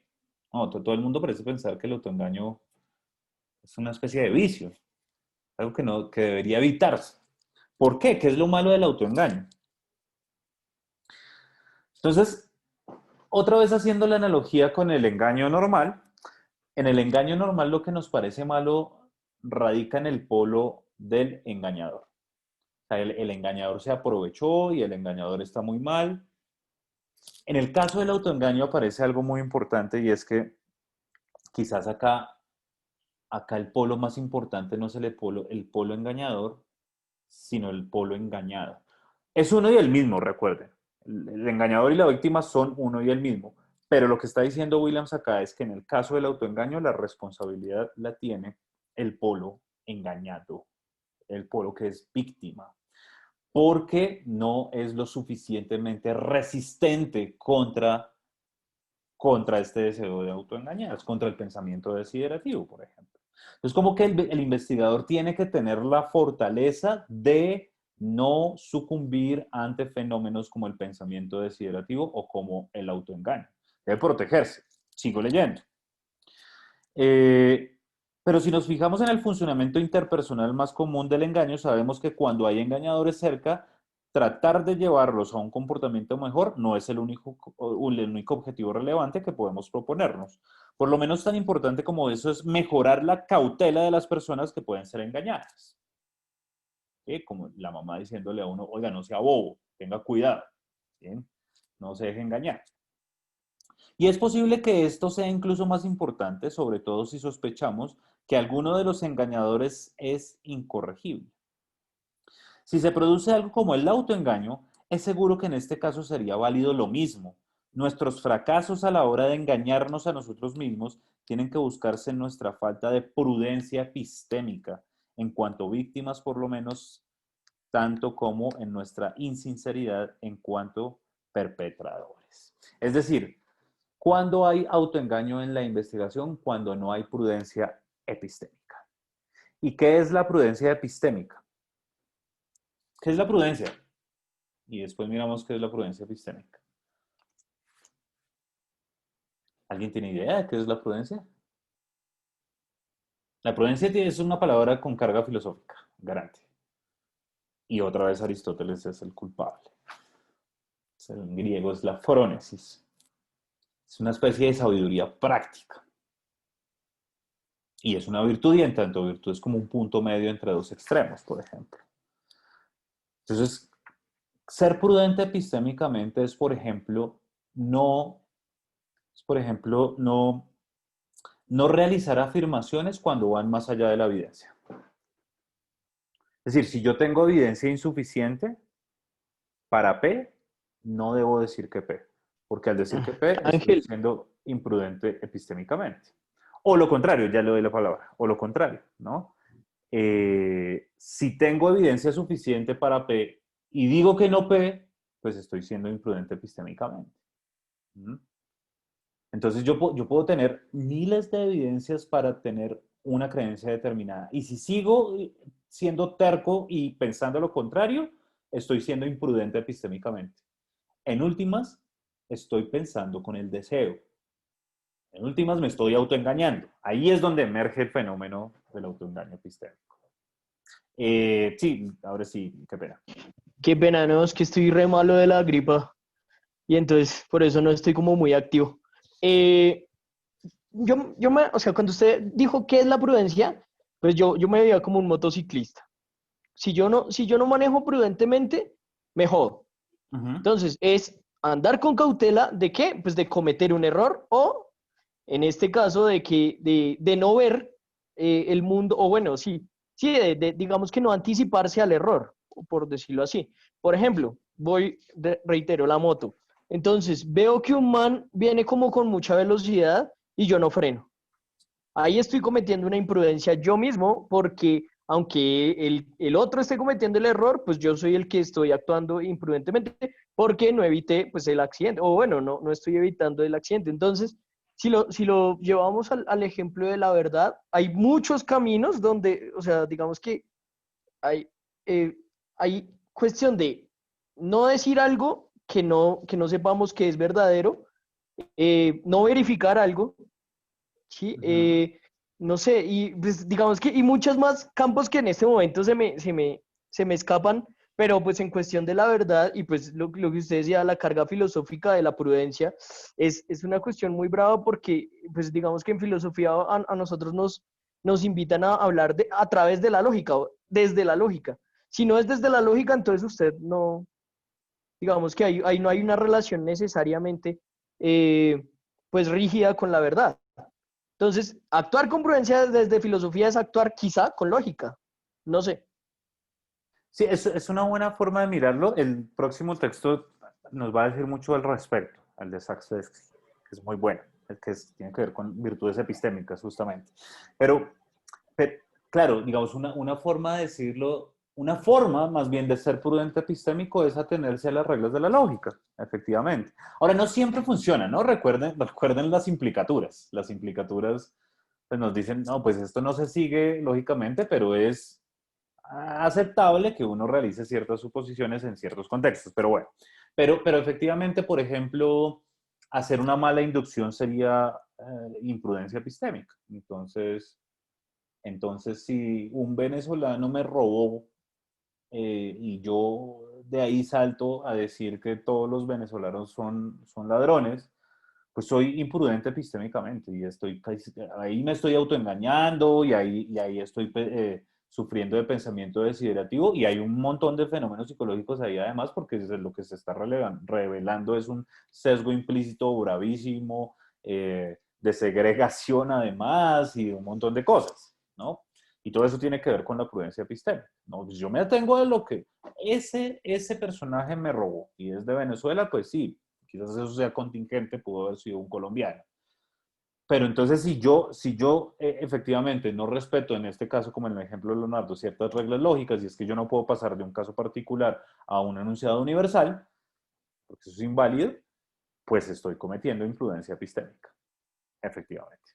No, todo el mundo parece pensar que el autoengaño es una especie de vicio, algo que debería evitarse. ¿Por qué? ¿Qué es lo malo del autoengaño? Entonces, otra vez haciendo la analogía con el engaño normal, en el engaño normal lo que nos parece malo radica en el polo del engañador. O sea, el engañador se aprovechó y el engañador está muy mal. En el caso del autoengaño aparece algo muy importante y es que quizás acá el polo más importante no es el polo engañador, sino el polo engañado. Es uno y el mismo, recuerden. El engañador y la víctima son uno y el mismo. Pero lo que está diciendo Williams acá es que en el caso del autoengaño la responsabilidad la tiene el polo engañado, el polo que es víctima, porque no es lo suficientemente resistente contra este deseo de autoengañar, contra el pensamiento desiderativo, por ejemplo. Entonces, como que el investigador tiene que tener la fortaleza de no sucumbir ante fenómenos como el pensamiento desiderativo o como el autoengaño. Debe protegerse. Sigo leyendo. Pero si nos fijamos en el funcionamiento interpersonal más común del engaño, sabemos que cuando hay engañadores cerca, tratar de llevarlos a un comportamiento mejor no es el único objetivo relevante que podemos proponernos. Por lo menos tan importante como eso es mejorar la cautela de las personas que pueden ser engañadas. ¿Sí? Como la mamá diciéndole a uno, oiga, no sea bobo, tenga cuidado, ¿sí? No se deje engañar. Y es posible que esto sea incluso más importante, sobre todo si sospechamos que alguno de los engañadores es incorregible. Si se produce algo como el autoengaño, es seguro que en este caso sería válido lo mismo. Nuestros fracasos a la hora de engañarnos a nosotros mismos tienen que buscarse en nuestra falta de prudencia epistémica, en cuanto víctimas por lo menos, tanto como en nuestra insinceridad en cuanto perpetradores. Es decir, ¿cuándo hay autoengaño en la investigación? Cuando no hay prudencia epistémica. ¿Y qué es la prudencia epistémica? ¿Qué es la prudencia? Y después miramos qué es la prudencia epistémica. ¿Alguien tiene idea de qué es la prudencia? La prudencia es una palabra con carga filosófica, garante. Y otra vez Aristóteles es el culpable. En griego es la phronesis. Es una especie de sabiduría práctica. Y es una virtud, y en tanto virtud es como un punto medio entre dos extremos, por ejemplo. Entonces, ser prudente epistémicamente es, por ejemplo, no realizar afirmaciones cuando van más allá de la evidencia. Es decir, si yo tengo evidencia insuficiente para P, no debo decir que P, porque al decir que P estoy Ángel, siendo imprudente epistémicamente. O lo contrario, ya le doy la palabra, o lo contrario, ¿no? Si tengo evidencia suficiente para P y digo que no P, pues estoy siendo imprudente epistémicamente. ¿Mm? Entonces yo puedo tener miles de evidencias para tener una creencia determinada. Y si sigo siendo terco y pensando lo contrario, estoy siendo imprudente epistémicamente. En últimas, estoy pensando con el deseo. En últimas, me estoy autoengañando. Ahí es donde emerge el fenómeno del autoengaño epistémico. Sí, ahora sí, qué pena. qué pena, no, es que estoy re malo de la gripa y entonces por eso no estoy como muy activo. Eh, o sea, cuando usted dijo qué es la prudencia, pues yo me veía como un motociclista. Si yo no manejo prudentemente, me jodo. Ujú. Entonces, es andar con cautela de qué? Pues de cometer un error o, en este caso, de no ver el mundo, o bueno, sí, digamos que no anticiparse al error, por decirlo así. Por ejemplo, reitero, la moto. Entonces, veo que un man viene como con mucha velocidad y yo no freno. Ahí estoy cometiendo una imprudencia yo mismo porque aunque el otro esté cometiendo el error, pues yo soy el que estoy actuando imprudentemente porque no evité pues el accidente, o bueno, no estoy evitando el accidente. Entonces, si lo llevamos al ejemplo de la verdad, hay muchos caminos donde, o sea, digamos que hay, eh, hay cuestión de no decir algo que no sepamos que es verdadero, no verificar algo, ¿sí? Ujú. No sé, y pues, digamos que y muchos más campos que en este momento se me escapan, pero pues en cuestión de la verdad y pues lo que usted decía, la carga filosófica de la prudencia, es una cuestión muy brava porque pues digamos que en filosofía a nosotros nos invitan a hablar a través de la lógica, o desde la lógica. Si no es desde la lógica, entonces usted no, digamos que ahí no hay una relación necesariamente pues rígida con la verdad. Entonces, actuar con prudencia desde filosofía es actuar quizá con lógica. No sé. Sí, es una buena forma de mirarlo. El próximo texto nos va a decir mucho al respecto, el de Saxe-Deskey, que es muy bueno, el que tiene que ver con virtudes epistémicas, justamente. Pero claro, digamos, una forma de decirlo, una forma más bien de ser prudente epistémico es atenerse a las reglas de la lógica, efectivamente. Ahora, no siempre funciona, ¿no? Recuerden las implicaturas. Las implicaturas pues, nos dicen, no, pues esto no se sigue lógicamente, pero es aceptable que uno realice ciertas suposiciones en ciertos contextos, pero bueno. Pero efectivamente, por ejemplo, hacer una mala inducción sería imprudencia epistémica. Entonces, Entonces, si un venezolano me robó y yo de ahí salto a decir que todos los venezolanos son ladrones, pues soy imprudente epistémicamente y ahí me estoy autoengañando y ahí estoy sufriendo de pensamiento desiderativo y hay un montón de fenómenos psicológicos ahí además porque lo que se está revelando es un sesgo implícito bravísimo, de segregación además y un montón de cosas, ¿no? Y todo eso tiene que ver con la prudencia epistémica, ¿no? Pues yo me atengo a lo que ese personaje me robó y es de Venezuela, pues sí, quizás eso sea contingente, pudo haber sido un colombiano. Pero entonces si yo efectivamente no respeto, en este caso como en el ejemplo de Leonardo, ciertas reglas lógicas, y es que yo no puedo pasar de un caso particular a un enunciado universal, porque eso es inválido, pues estoy cometiendo imprudencia epistémica, efectivamente.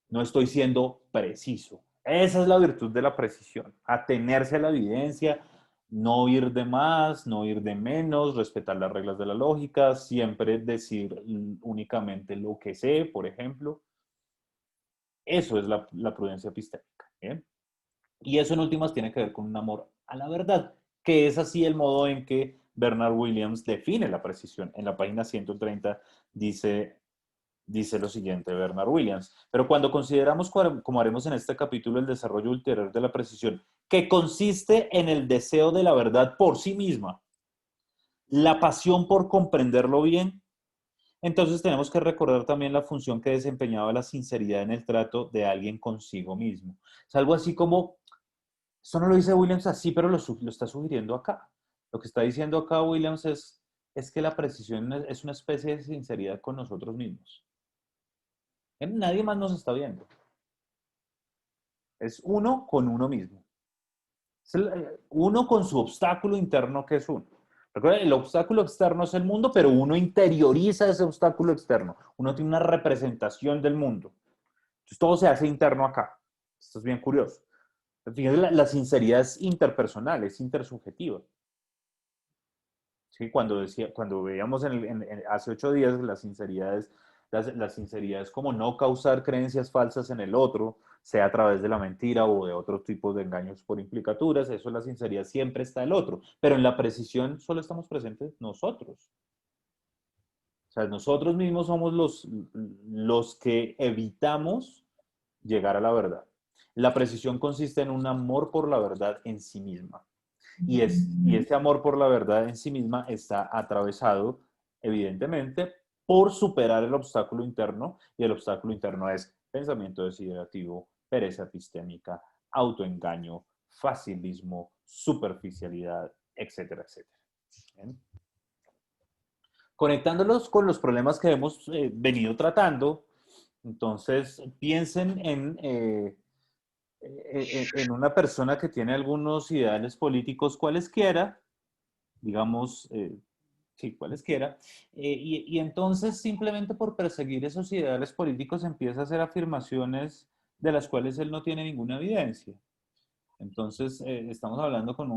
No estoy siendo preciso. Esa es la virtud de la precisión, atenerse a la evidencia, no ir de más, no ir de menos, respetar las reglas de la lógica, siempre decir únicamente lo que sé, por ejemplo. Eso es la prudencia epistémica. ¿Bien? Y eso en últimas tiene que ver con un amor a la verdad, que es así el modo en que Bernard Williams define la precisión. En la página 130 dice lo siguiente, Bernard Williams, pero cuando consideramos, como haremos en este capítulo, el desarrollo ulterior de la precisión, que consiste en el deseo de la verdad por sí misma, la pasión por comprenderlo bien, entonces tenemos que recordar también la función que desempeñaba la sinceridad en el trato de alguien consigo mismo. Es algo así como, esto no lo dice Williams así, pero lo está sugiriendo acá. Lo que está diciendo acá Williams es que la precisión es una especie de sinceridad con nosotros mismos. Nadie más nos está viendo. Es uno con uno mismo. Es uno con su obstáculo interno que es uno. Recuerda, el obstáculo externo es el mundo, pero uno interioriza ese obstáculo externo. Uno tiene una representación del mundo. Entonces todo se hace interno acá. Esto es bien curioso. Fíjense, la sinceridad es interpersonal, es intersubjetiva. ¿Sí? Cuando veíamos hace 8 días la sinceridad es como no causar creencias falsas en el otro, sea a través de la mentira o de otros tipos de engaños por implicaturas. Eso, la sinceridad siempre está el otro, pero en la precisión solo estamos presentes nosotros. O sea, nosotros mismos somos los que evitamos llegar a la verdad. La precisión consiste en un amor por la verdad en sí misma. Y ese amor por la verdad en sí misma está atravesado, evidentemente, por superar el obstáculo interno, y el obstáculo interno es pensamiento desiderativo, pereza epistémica, autoengaño, facilismo, superficialidad, etcétera, etcétera. ¿Bien? Conectándolos con los problemas que hemos venido tratando, entonces piensen en una persona que tiene algunos ideales políticos cualesquiera, digamos, sí, cualesquiera, y entonces simplemente por perseguir esos ideales políticos empieza a hacer afirmaciones de las cuales él no tiene ninguna evidencia. Entonces estamos hablando con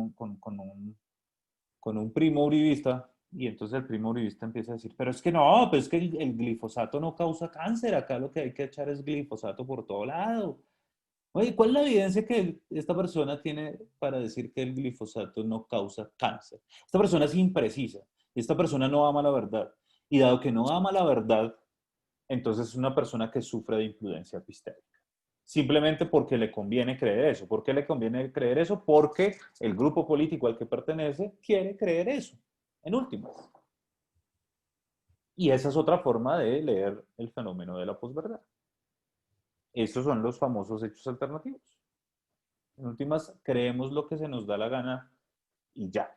un primo uribista, y entonces el primo uribista empieza a decir, pero es que no, pues es que el glifosato no causa cáncer, acá lo que hay que echar es glifosato por todo lado. Oye, ¿cuál es la evidencia que esta persona tiene para decir que el glifosato no causa cáncer? Esta persona es imprecisa y esta persona no ama la verdad. Y dado que no ama la verdad, entonces es una persona que sufre de imprudencia epistémica. Simplemente porque le conviene creer eso. ¿Por qué le conviene creer eso? Porque el grupo político al que pertenece quiere creer eso, en últimas. Y esa es otra forma de leer el fenómeno de la posverdad. Estos son los famosos hechos alternativos. En últimas, creemos lo que se nos da la gana y ya.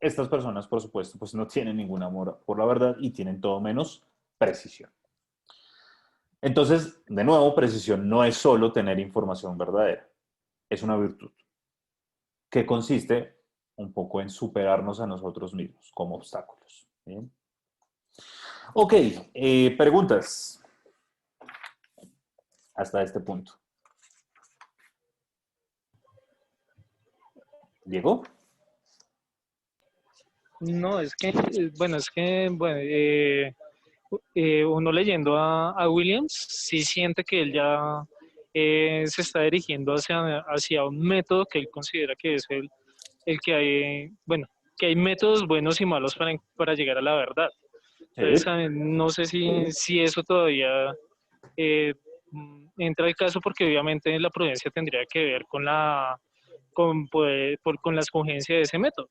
Estas personas, por supuesto, pues no tienen ningún amor por la verdad y tienen todo menos precisión. Entonces, de nuevo, precisión no es solo tener información verdadera, es una virtud que consiste un poco en superarnos a nosotros mismos como obstáculos. ¿Bien? Ok, preguntas hasta este punto. ¿Diego? No, bueno, uno leyendo a Williams, sí siente que él ya se está dirigiendo hacia un método que él considera que es el que hay, bueno, que hay métodos buenos y malos para llegar a la verdad. Entonces, Sí. no sé si eso todavía entra al caso, porque obviamente la prudencia tendría que ver con la escogencia de ese método.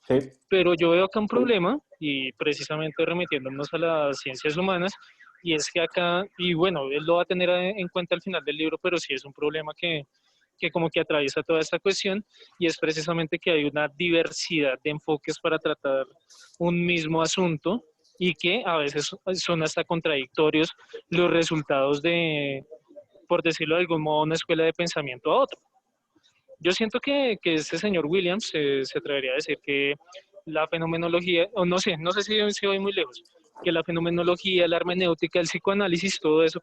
Sí. Pero yo veo acá un problema, y precisamente remitiéndonos a las ciencias humanas, y es que acá, y bueno, él lo va a tener en cuenta al final del libro, pero sí es un problema que como que atraviesa toda esta cuestión, y es precisamente que hay una diversidad de enfoques para tratar un mismo asunto, y que a veces son hasta contradictorios los resultados de, por decirlo de algún modo, una escuela de pensamiento a otra. Yo siento que este señor Williams se atrevería a decir que la fenomenología, o no sé si voy muy lejos, que la fenomenología, la hermenéutica, el psicoanálisis, todo eso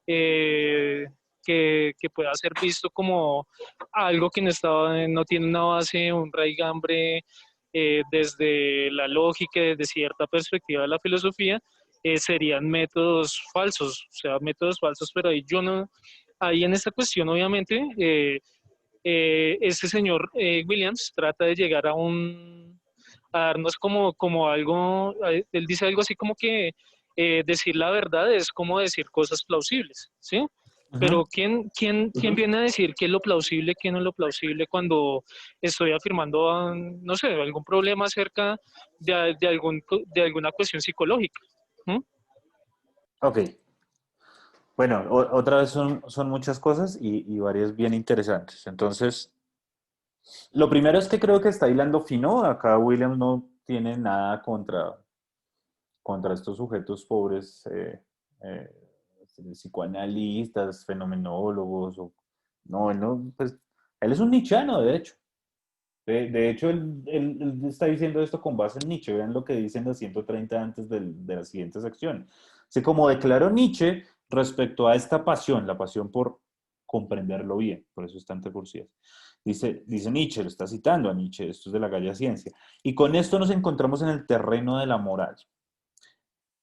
eh, que pueda ser visto como algo que no tiene una base, un raigambre desde la lógica, desde cierta perspectiva de la filosofía, serían métodos falsos, o sea, métodos falsos, pero ahí yo no, ahí en esta cuestión obviamente este señor Williams trata de llegar a darnos como algo, él dice algo así como que decir la verdad es como decir cosas plausibles, ¿sí? Pero Ujú. ¿quién viene a decir qué es lo plausible, qué no es lo plausible cuando estoy afirmando, no sé, algún problema acerca de alguna cuestión psicológica? ¿Mm? Ok. Bueno, otra vez son muchas cosas y varias bien interesantes. Entonces, lo primero es que creo que está hilando fino. Acá Williams no tiene nada contra estos sujetos pobres, eh, psicoanalistas, fenomenólogos. No, él no, pues, él es un nichiano, de hecho. De hecho, él está diciendo esto con base en Nietzsche. Vean lo que dicen las 130 antes de la siguiente sección. Así como declaró Nietzsche respecto a esta pasión, la pasión por comprenderlo bien, por eso está entre cursidas. Dice Nietzsche, lo está citando a Nietzsche, esto es de la Galla Ciencia. Y con esto nos encontramos en el terreno de la moral,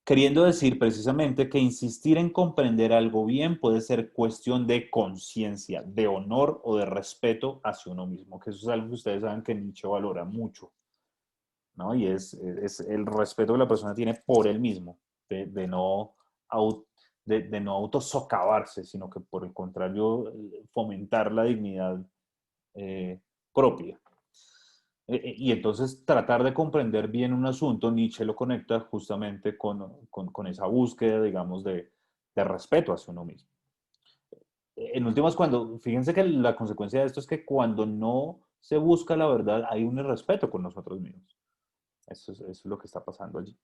queriendo decir precisamente que insistir en comprender algo bien puede ser cuestión de conciencia, de honor o de respeto hacia uno mismo, que eso es algo que ustedes saben que Nietzsche valora mucho, ¿no? Y es el respeto que la persona tiene por él mismo, de no, de no autosocavarse, sino que por el contrario, fomentar la dignidad propia. Y entonces tratar de comprender bien un asunto, Nietzsche lo conecta justamente con esa búsqueda, digamos, de respeto hacia uno mismo. En últimas, fíjense que la consecuencia de esto es que cuando no se busca la verdad, hay un irrespeto con nosotros mismos. Eso es lo que está pasando allí.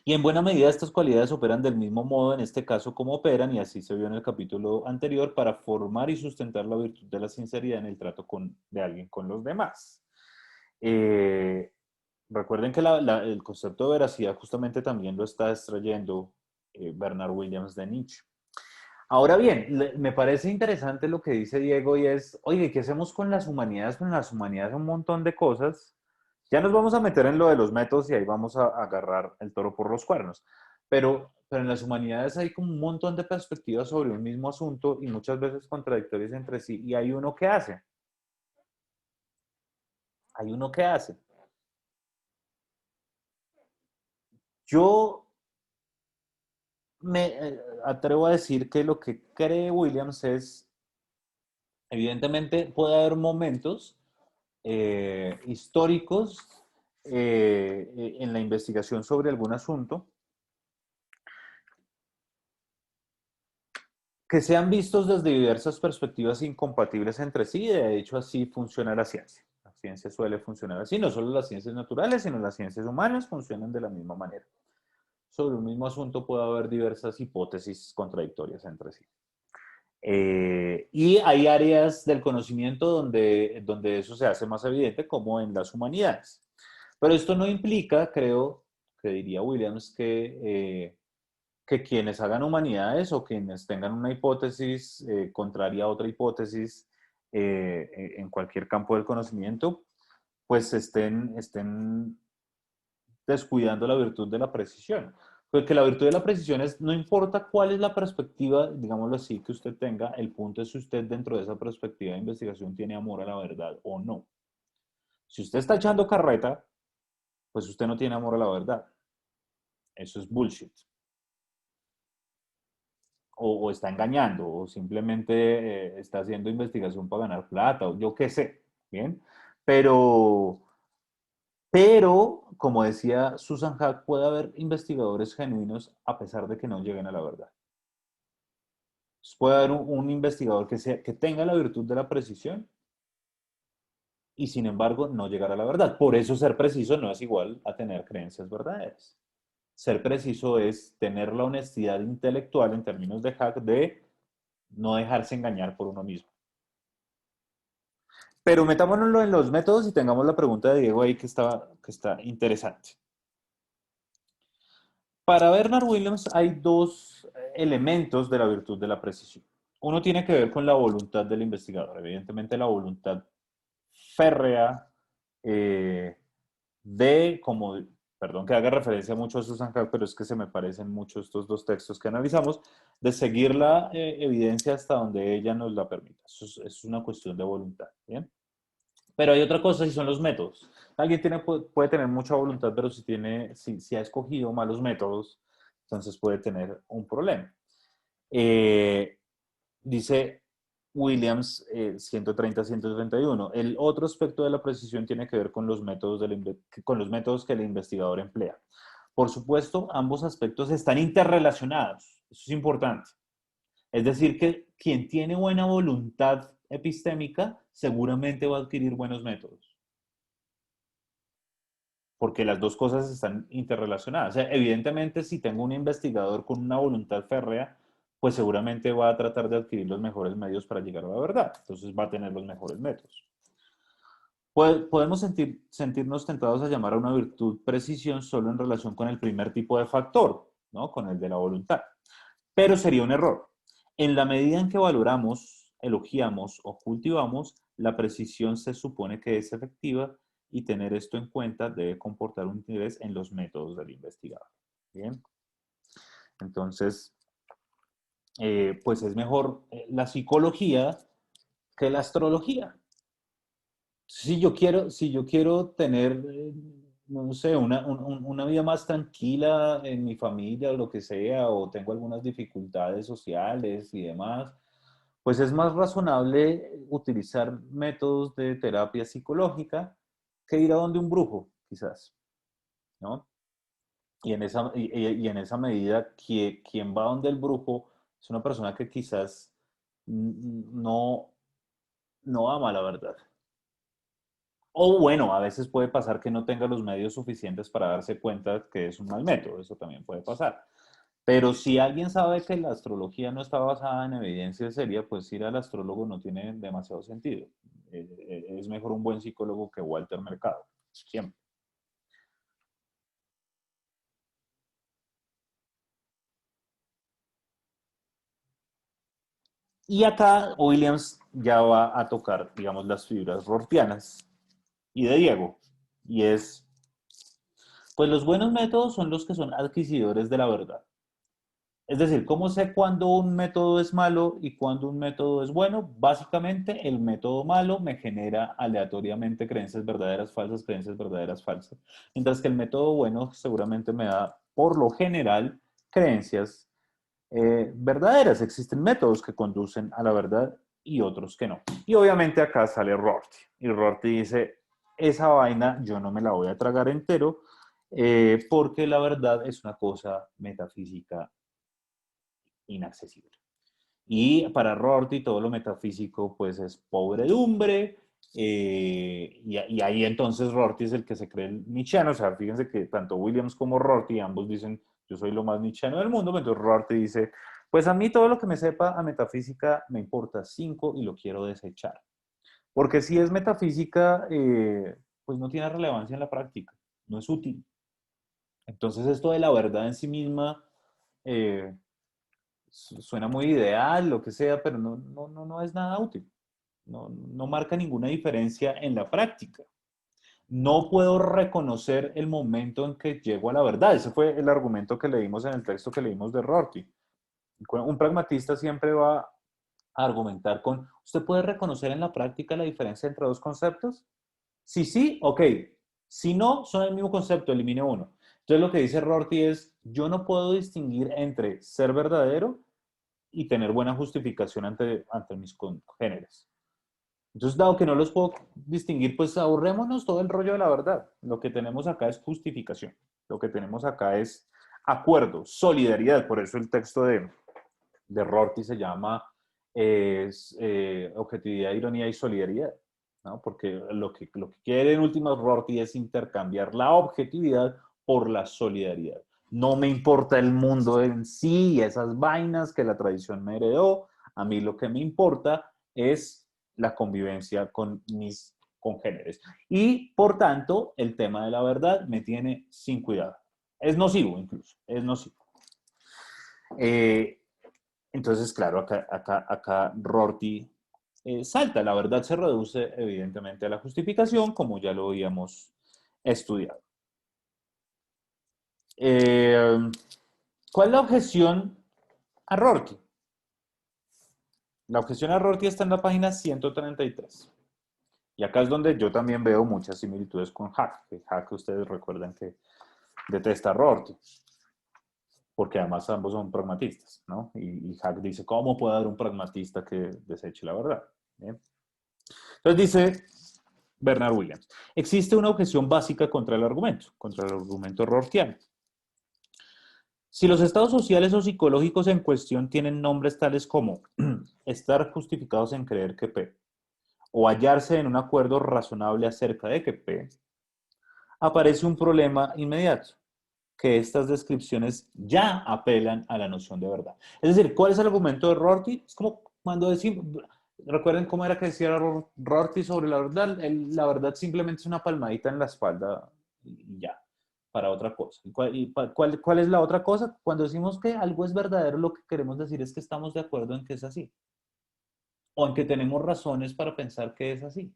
Y en buena medida estas cualidades operan del mismo modo en este caso como operan, y así se vio en el capítulo anterior, para formar y sustentar la virtud de la sinceridad en el trato de alguien con los demás. Eh, Recuerden que el concepto de veracidad justamente también lo está extrayendo Bernard Williams de Nietzsche. Ahora bien, me parece interesante lo que dice Diego y es, oye, ¿qué hacemos con las humanidades? Con las humanidades un montón de cosas. Ya nos vamos a meter en lo de los métodos y ahí vamos a agarrar el toro por los cuernos. Pero en las humanidades hay como un montón de perspectivas sobre un mismo asunto y muchas veces contradictorias entre sí. Y hay uno que hace. Hay uno que hace. Yo me atrevo a decir que lo que cree Williams es, evidentemente puede haber momentos históricos en la investigación sobre algún asunto que sean vistos desde diversas perspectivas incompatibles entre sí, y de hecho así funciona la ciencia. La ciencia suele funcionar así, no solo las ciencias naturales, sino las ciencias humanas funcionan de la misma manera. Sobre un mismo asunto puede haber diversas hipótesis contradictorias entre sí. Y hay áreas del conocimiento donde eso se hace más evidente, como en las humanidades. Pero esto no implica, creo, que diría Williams, que quienes hagan humanidades o quienes tengan una hipótesis contraria a otra hipótesis en cualquier campo del conocimiento, pues estén descuidando la virtud de la precisión. Porque la virtud de la precisión es, no importa cuál es la perspectiva, digámoslo así, que usted tenga, el punto es si usted dentro de esa perspectiva de investigación tiene amor a la verdad o no. Si usted está echando carreta, pues usted no tiene amor a la verdad. Eso es bullshit. O está engañando, o simplemente está haciendo investigación para ganar plata, o yo qué sé, ¿bien? Pero, como decía Susan Hack, puede haber investigadores genuinos a pesar de que no lleguen a la verdad. Puede haber un investigador que tenga la virtud de la precisión y sin embargo no llegar a la verdad. Por eso ser preciso no es igual a tener creencias verdaderas. Ser preciso es tener la honestidad intelectual en términos de Hack de no dejarse engañar por uno mismo. Pero metámonos en los métodos y tengamos la pregunta de Diego ahí que está interesante. Para Bernard Williams hay dos elementos de la virtud de la precisión. Uno tiene que ver con la voluntad del investigador. Evidentemente la voluntad férrea perdón que haga referencia mucho a Susan Hack, pero es que se me parecen mucho estos dos textos que analizamos, de seguir la evidencia hasta donde ella nos la permita. Eso es una cuestión de voluntad, ¿bien? Pero hay otra cosa y son los métodos. Alguien puede tener mucha voluntad, pero si ha escogido malos métodos, entonces puede tener un problema. Dice Williams 130-131. El otro aspecto de la precisión tiene que ver con los métodos que el investigador emplea. Por supuesto, ambos aspectos están interrelacionados. Eso es importante. Es decir, que quien tiene buena voluntad epistémica seguramente va a adquirir buenos métodos. Porque las dos cosas están interrelacionadas. O sea, evidentemente, si tengo un investigador con una voluntad férrea, pues seguramente va a tratar de adquirir los mejores medios para llegar a la verdad. Entonces va a tener los mejores métodos. Podemos sentirnos tentados a llamar a una virtud precisión solo en relación con el primer tipo de factor, ¿no? Con el de la voluntad. Pero sería un error. En la medida en que valoramos, elogiamos o cultivamos, la precisión se supone que es efectiva y tener esto en cuenta debe comportar un interés en los métodos del investigador. Bien. Entonces, pues es mejor la psicología que la astrología. Si yo quiero tener, no sé, una vida más tranquila en mi familia o lo que sea, o tengo algunas dificultades sociales y demás, pues es más razonable utilizar métodos de terapia psicológica que ir a donde un brujo, quizás, ¿no? Y en esa medida, quien va donde el brujo es una persona que quizás no ama la verdad. O bueno, a veces puede pasar que no tenga los medios suficientes para darse cuenta que es un mal método, eso también puede pasar. Pero si alguien sabe que la astrología no está basada en evidencia seria, pues ir al astrólogo no tiene demasiado sentido. Es mejor un buen psicólogo que Walter Mercado, siempre. Y acá Williams ya va a tocar, digamos, las fibras rortianas y de Diego. Y pues los buenos métodos son los que son adquisidores de la verdad. Es decir, ¿cómo sé cuándo un método es malo y cuándo un método es bueno? Básicamente, el método malo me genera aleatoriamente creencias verdaderas, falsas. Mientras que el método bueno seguramente me da, por lo general, creencias verdaderas. Existen métodos que conducen a la verdad y otros que no. Y obviamente acá sale Rorty. Y Rorty dice, esa vaina yo no me la voy a tragar entero porque la verdad es una cosa metafísica inaccesible. Y para Rorty todo lo metafísico pues es pobredumbre, y ahí entonces Rorty es el que se cree el nietzscheano. O sea, fíjense que tanto Williams como Rorty ambos dicen yo soy lo más nietzscheano del mundo, entonces Rorty dice pues a mí todo lo que me sepa a metafísica me importa 5 y lo quiero desechar. Porque si es metafísica, pues no tiene relevancia en la práctica, no es útil. Entonces esto de la verdad en sí misma suena muy ideal, lo que sea, pero no es nada útil. No marca ninguna diferencia en la práctica. no puedo reconocer el momento en que llego a la verdad. Ese fue el argumento que leímos en el texto que leímos de Rorty. Un pragmatista siempre va a argumentar con, ¿usted puede reconocer en la práctica la diferencia entre dos conceptos? Si sí, ok. Si no, son el mismo concepto, elimine uno. Entonces lo que dice Rorty es, yo no puedo distinguir entre ser verdadero y tener buena justificación ante mis congéneres. Entonces, dado que no los puedo distinguir, pues ahorrémonos todo el rollo de la verdad. Lo que tenemos acá es justificación. Lo que tenemos acá es acuerdo, solidaridad. Por eso el texto de Rorty se llama objetividad, ironía y solidaridad, ¿no? Porque lo que quiere en últimas Rorty es intercambiar la objetividad por la solidaridad. No me importa el mundo en sí, esas vainas que la tradición me heredó. A mí lo que me importa es la convivencia con mis congéneres. Y, por tanto, el tema de la verdad me tiene sin cuidado. Es nocivo incluso, es nocivo. Entonces, claro, acá Rorty salta. La verdad se reduce evidentemente a la justificación, como ya lo habíamos estudiado. ¿Cuál es la objeción a Rorty? La objeción a Rorty está en la página 133. Y acá es donde yo también veo muchas similitudes con Hack. Hack, ustedes recuerdan que detesta a Rorty, porque además ambos son pragmatistas, ¿no? Y Hack dice, ¿cómo puede haber un pragmatista que deseche la verdad? ¿Bien? Entonces dice Bernard Williams, existe una objeción básica contra el argumento rortiano. Si los estados sociales o psicológicos en cuestión tienen nombres tales como estar justificados en creer que P, o hallarse en un acuerdo razonable acerca de que P, aparece un problema inmediato, que estas descripciones ya apelan a la noción de verdad. Es decir, ¿cuál es el argumento de Rorty? Es como cuando decimos, recuerden cómo era que decía Rorty sobre la verdad, la verdad simplemente es una palmadita en la espalda y ya, para otra cosa. ¿Cuál es la otra cosa? Cuando decimos que algo es verdadero, lo que queremos decir es que estamos de acuerdo en que es así, o en que tenemos razones para pensar que es así.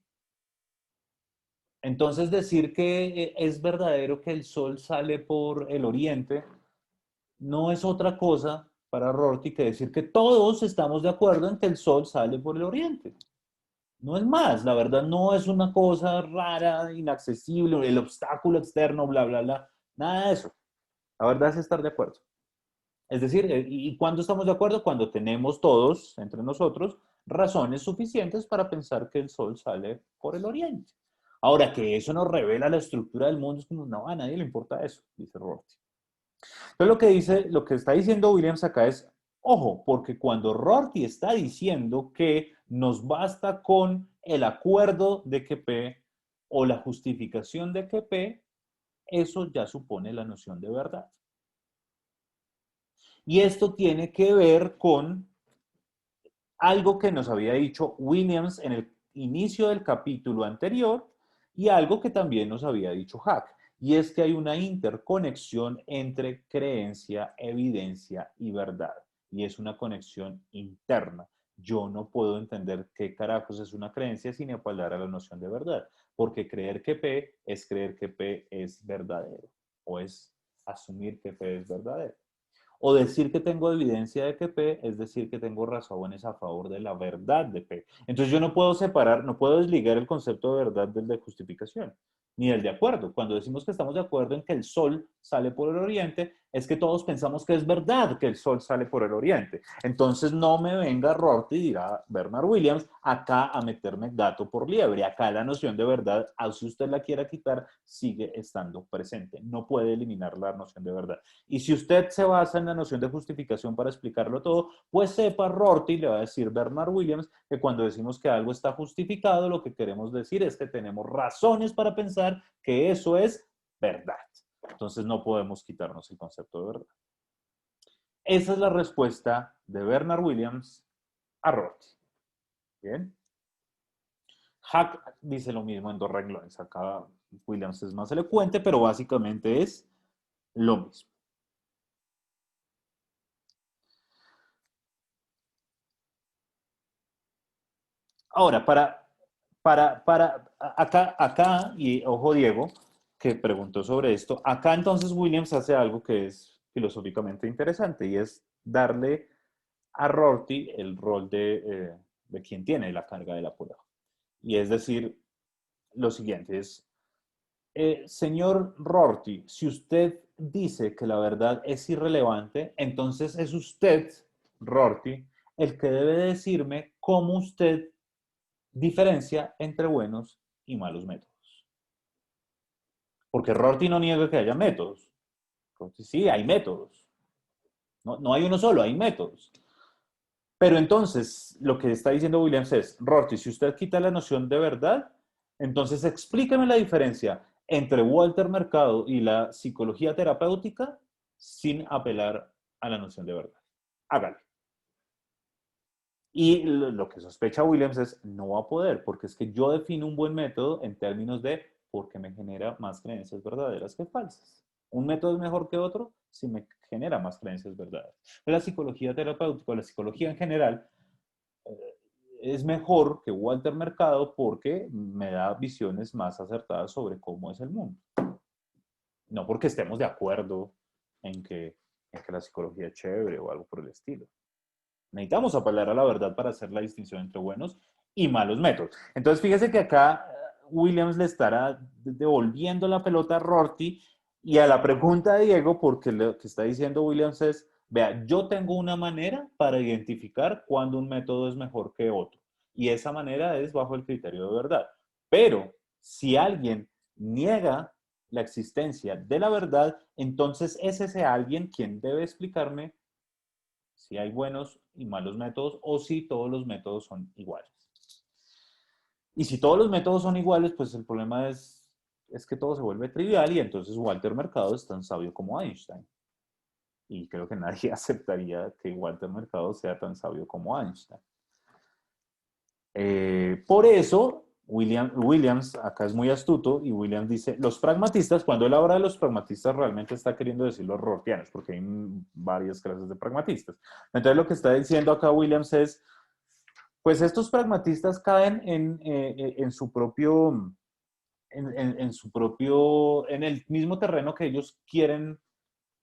Entonces, decir que es verdadero que el sol sale por el oriente no es otra cosa para Rorty que decir que todos estamos de acuerdo en que el sol sale por el oriente. No es más, la verdad no es una cosa rara, inaccesible, el obstáculo externo, bla, bla, bla. Nada de eso. La verdad es estar de acuerdo. Es decir, ¿y cuándo estamos de acuerdo? Cuando tenemos todos, entre nosotros, razones suficientes para pensar que el sol sale por el oriente. Ahora, que eso nos revela la estructura del mundo, es como, no, a nadie le importa eso, dice Rorty. Entonces lo que está diciendo Williams acá es, ojo, porque cuando Rorty está diciendo que nos basta con el acuerdo de que P o la justificación de que P, eso ya supone la noción de verdad. Y esto tiene que ver con algo que nos había dicho Williams en el inicio del capítulo anterior y algo que también nos había dicho Hack. Y es que hay una interconexión entre creencia, evidencia y verdad. Y es una conexión interna. Yo no puedo entender qué carajos es una creencia sin apelar a la noción de verdad. Porque creer que P es creer que P es verdadero. O es asumir que P es verdadero. O decir que tengo evidencia de que P es decir que tengo razones a favor de la verdad de P. Entonces yo no puedo separar, no puedo desligar el concepto de verdad del de justificación, ni el de acuerdo. Cuando decimos que estamos de acuerdo en que el sol sale por el oriente, es que todos pensamos que es verdad que el sol sale por el oriente. Entonces no me venga Rorty, dirá Bernard Williams, acá a meterme gato por liebre. Acá la noción de verdad, si usted la quiera quitar, sigue estando presente. No puede eliminar la noción de verdad. Y si usted se basa en la noción de justificación para explicarlo todo, pues sepa Rorty, le va a decir Bernard Williams, que cuando decimos que algo está justificado, lo que queremos decir es que tenemos razones para pensar que eso es verdad. Entonces no podemos quitarnos el concepto de verdad. Esa es la respuesta de Bernard Williams a Rorty. Bien. Hack dice lo mismo en dos renglones. Acá Williams es más elocuente, pero básicamente es lo mismo. Ahora, acá, y ojo Diego, que preguntó sobre esto, acá entonces Williams hace algo que es filosóficamente interesante y es darle a Rorty el rol de quien tiene la carga de la prueba. Y es decir, lo siguiente es, señor Rorty, si usted dice que la verdad es irrelevante, entonces es usted, Rorty, el que debe decirme cómo usted diferencia entre buenos y malos métodos. Porque Rorty no niega que haya métodos. Rorty, sí, hay métodos. No hay uno solo, hay métodos. Pero entonces, lo que está diciendo Williams es, Rorty, si usted quita la noción de verdad, entonces explíqueme la diferencia entre Walter Mercado y la psicología terapéutica sin apelar a la noción de verdad. Hágale. Y lo que sospecha Williams es, no va a poder, porque es que yo defino un buen método en términos de porque me genera más creencias verdaderas que falsas. Un método es mejor que otro si me genera más creencias verdaderas. La psicología terapéutica, la psicología en general, es mejor que Walter Mercado porque me da visiones más acertadas sobre cómo es el mundo. No porque estemos de acuerdo en que la psicología es chévere o algo por el estilo. Necesitamos apelar a la verdad para hacer la distinción entre buenos y malos métodos. Entonces, fíjese que acá Williams le estará devolviendo la pelota a Rorty y a la pregunta de Diego, porque lo que está diciendo Williams es, vea, yo tengo una manera para identificar cuándo un método es mejor que otro. Y esa manera es bajo el criterio de verdad. Pero si alguien niega la existencia de la verdad, entonces es ese alguien quien debe explicarme si hay buenos y malos métodos o si todos los métodos son iguales. Y si todos los métodos son iguales, pues el problema es que todo se vuelve trivial y entonces Walter Mercado es tan sabio como Einstein. Y creo que nadie aceptaría que Walter Mercado sea tan sabio como Einstein. Por eso, Williams acá es muy astuto y Williams dice, los pragmatistas, cuando él habla de los pragmatistas realmente está queriendo decir los rortianos, porque hay varias clases de pragmatistas. Entonces lo que está diciendo acá Williams es, pues estos pragmatistas caen en su propio, en el mismo terreno que ellos quieren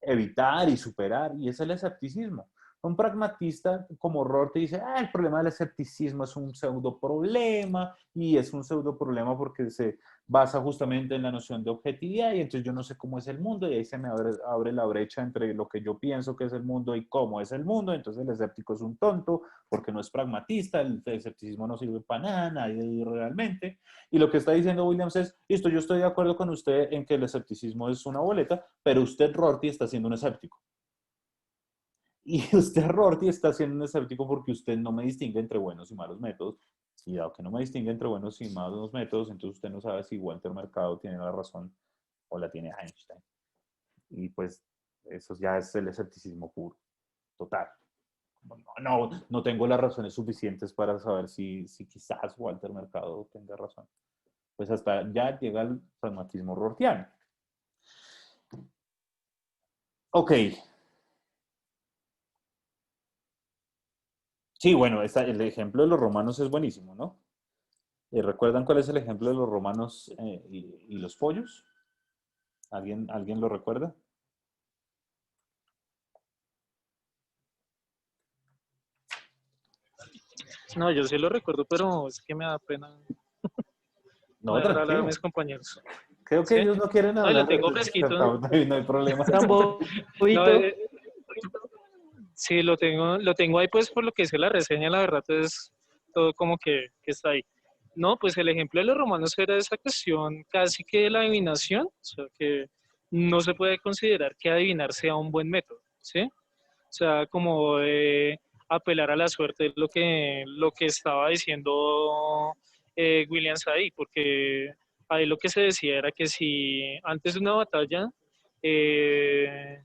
evitar y superar, y es el escepticismo. Un pragmatista como Rorty dice, el problema del escepticismo es un pseudo problema, y es un pseudo problema porque se basa justamente en la noción de objetividad, y entonces yo no sé cómo es el mundo, y ahí se me abre la brecha entre lo que yo pienso que es el mundo y cómo es el mundo, entonces el escéptico es un tonto, porque no es pragmatista, el escepticismo no sirve para nada, nadie realmente, y lo que está diciendo Williams es, listo, yo estoy de acuerdo con usted en que el escepticismo es una boleta, pero usted, Rorty, está siendo un escéptico. Y usted, Rorty, está siendo un escéptico porque usted no me distingue entre buenos y malos métodos. Y dado que no me distingue entre buenos y malos métodos, entonces usted no sabe si Walter Mercado tiene la razón o la tiene Einstein. Y pues eso ya es el escepticismo puro, total. No tengo las razones suficientes para saber si quizás Walter Mercado tenga razón. Pues hasta ya llega el pragmatismo rortiano. Ok. Sí, bueno, el ejemplo de los romanos es buenísimo, ¿no? ¿Recuerdan cuál es el ejemplo de los romanos y los pollos? ¿Alguien lo recuerda? No, yo sí lo recuerdo, pero es que me da pena No, poder hablar a tranquilo. mis compañeros. Creo que ¿Sí? ellos no quieren No, y hablar. lo tengo fresquito, ¿no? No hay problema. Tan No, bobito. sí, lo tengo ahí pues por lo que dice la reseña, la verdad es todo como que está ahí. No, pues el ejemplo de los romanos era esa cuestión casi que de la adivinación, o sea que no se puede considerar que adivinar sea un buen método, ¿sí? O sea, como apelar a la suerte es lo que estaba diciendo Williams ahí, porque ahí lo que se decía era que si antes de una batalla eh,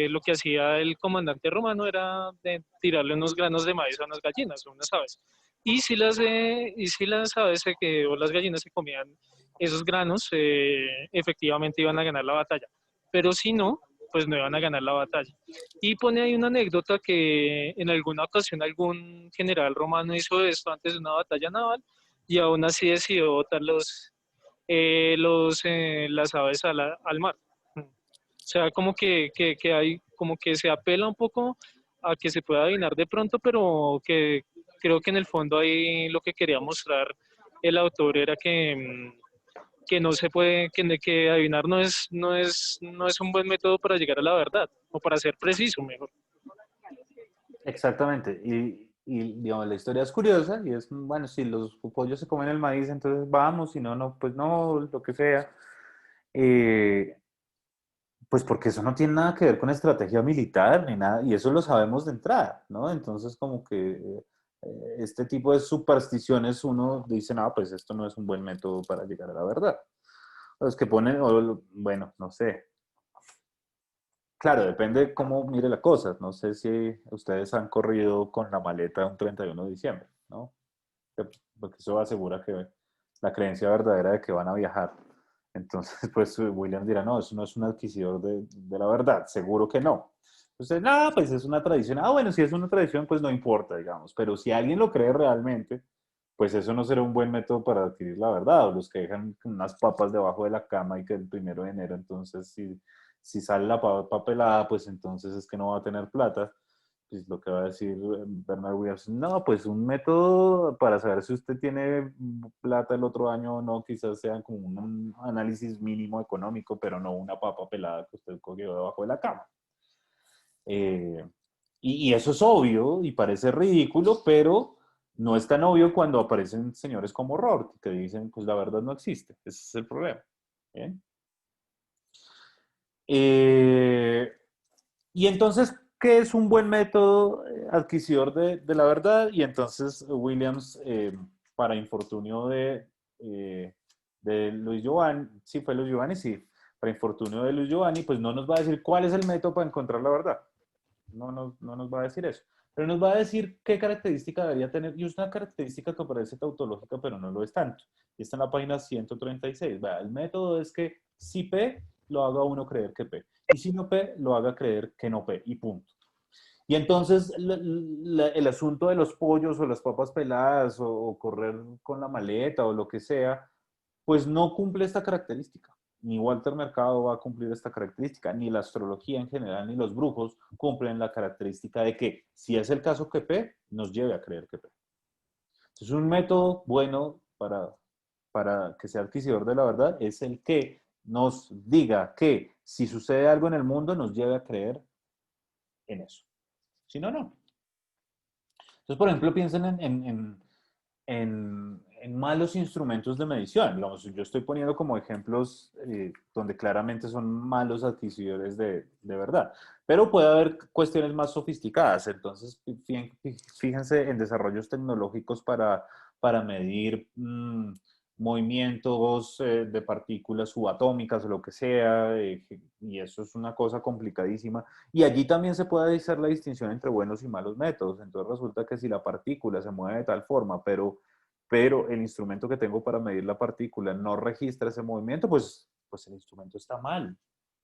lo que hacía el comandante romano era tirarle unos granos de maíz a unas gallinas o unas aves. Y si las aves o las gallinas se comían esos granos, efectivamente iban a ganar la batalla. Pero si no, pues no iban a ganar la batalla. Y pone ahí una anécdota que en alguna ocasión algún general romano hizo esto antes de una batalla naval y aún así decidió botar las aves al mar. O sea, como que hay, como que se apela un poco a que se pueda adivinar de pronto, pero que creo que en el fondo ahí lo que quería mostrar el autor era que no se puede, que adivinar no es un buen método para llegar a la verdad, o para ser preciso mejor. Exactamente. Digamos, la historia es curiosa y es, bueno, si los pollos se comen el maíz, entonces vamos, si no, no, pues no, lo que sea. Eh, pues porque eso no tiene nada que ver con estrategia militar ni nada, y eso lo sabemos de entrada, ¿no? Entonces, como que este tipo de supersticiones uno dice, no, pues esto no es un buen método para llegar a la verdad. Los que ponen, bueno, no sé. Claro, depende de cómo mire la cosa. No sé si ustedes han corrido con la maleta un 31 de diciembre, ¿no? Porque eso asegura que la creencia verdadera de que van a viajar. Entonces, pues William dirá, no, eso no es un adquisidor de la verdad, seguro que no. Entonces, no, pues es una tradición. Ah, bueno, si es una tradición, pues no importa, digamos. Pero si alguien lo cree realmente, pues eso no será un buen método para adquirir la verdad. O los que dejan unas papas debajo de la cama y que el 1 de enero, entonces, si sale la papa pelada, pues entonces es que no va a tener plata. Pues lo que va a decir Bernard Williams, no, pues un método para saber si usted tiene plata el otro año o no, quizás sea como un análisis mínimo económico, pero no una papa pelada que usted cogió debajo de la cama. Eh, y eso es obvio y parece ridículo, pero no es tan obvio cuando aparecen señores como Rorty, que dicen, pues la verdad no existe. Ese es el problema. ¿Bien? Eh, y entonces, ¿qué es un buen método adquisidor de la verdad? Y entonces Williams, para infortunio de Luis Giovanni, sí fue Luis Giovanni, sí, para infortunio de Luis Giovanni, pues no nos va a decir cuál es el método para encontrar la verdad. No nos va a decir eso. Pero nos va a decir qué característica debería tener. Y es una característica que parece tautológica, pero no lo es tanto. Y está en la página 136. Vea, el método es que si P, lo haga uno creer que P. Y si no P, lo haga creer que no P. Y punto. Y entonces el asunto de los pollos o las papas peladas o correr con la maleta o lo que sea, pues no cumple esta característica. Ni Walter Mercado va a cumplir esta característica, ni la astrología en general, ni los brujos cumplen la característica de que, si es el caso que P, nos lleve a creer que P. Entonces, un método bueno para que sea adquisidor de la verdad es el que nos diga que si sucede algo en el mundo, nos lleve a creer en eso. Si no, no. Entonces, por ejemplo, piensen en malos instrumentos de medición. Yo estoy poniendo como ejemplos donde claramente son malos adquisidores de verdad, pero puede haber cuestiones más sofisticadas. Entonces, fíjense en desarrollos tecnológicos para medir movimientos de partículas subatómicas o lo que sea, y eso es una cosa complicadísima. Y allí también se puede hacer la distinción entre buenos y malos métodos. Entonces resulta que si la partícula se mueve de tal forma, pero el instrumento que tengo para medir la partícula no registra ese movimiento, pues el instrumento está mal.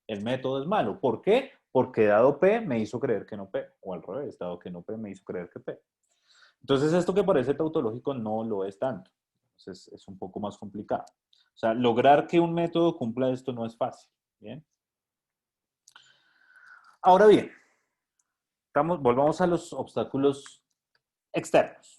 El método es malo. ¿Por qué? Porque dado P me hizo creer que no P, o al revés, dado que no P me hizo creer que P. Entonces esto que parece tautológico no lo es tanto. Entonces es un poco más complicado. O sea, lograr que un método cumpla esto no es fácil. ¿Bien? Ahora bien, volvamos a los obstáculos externos.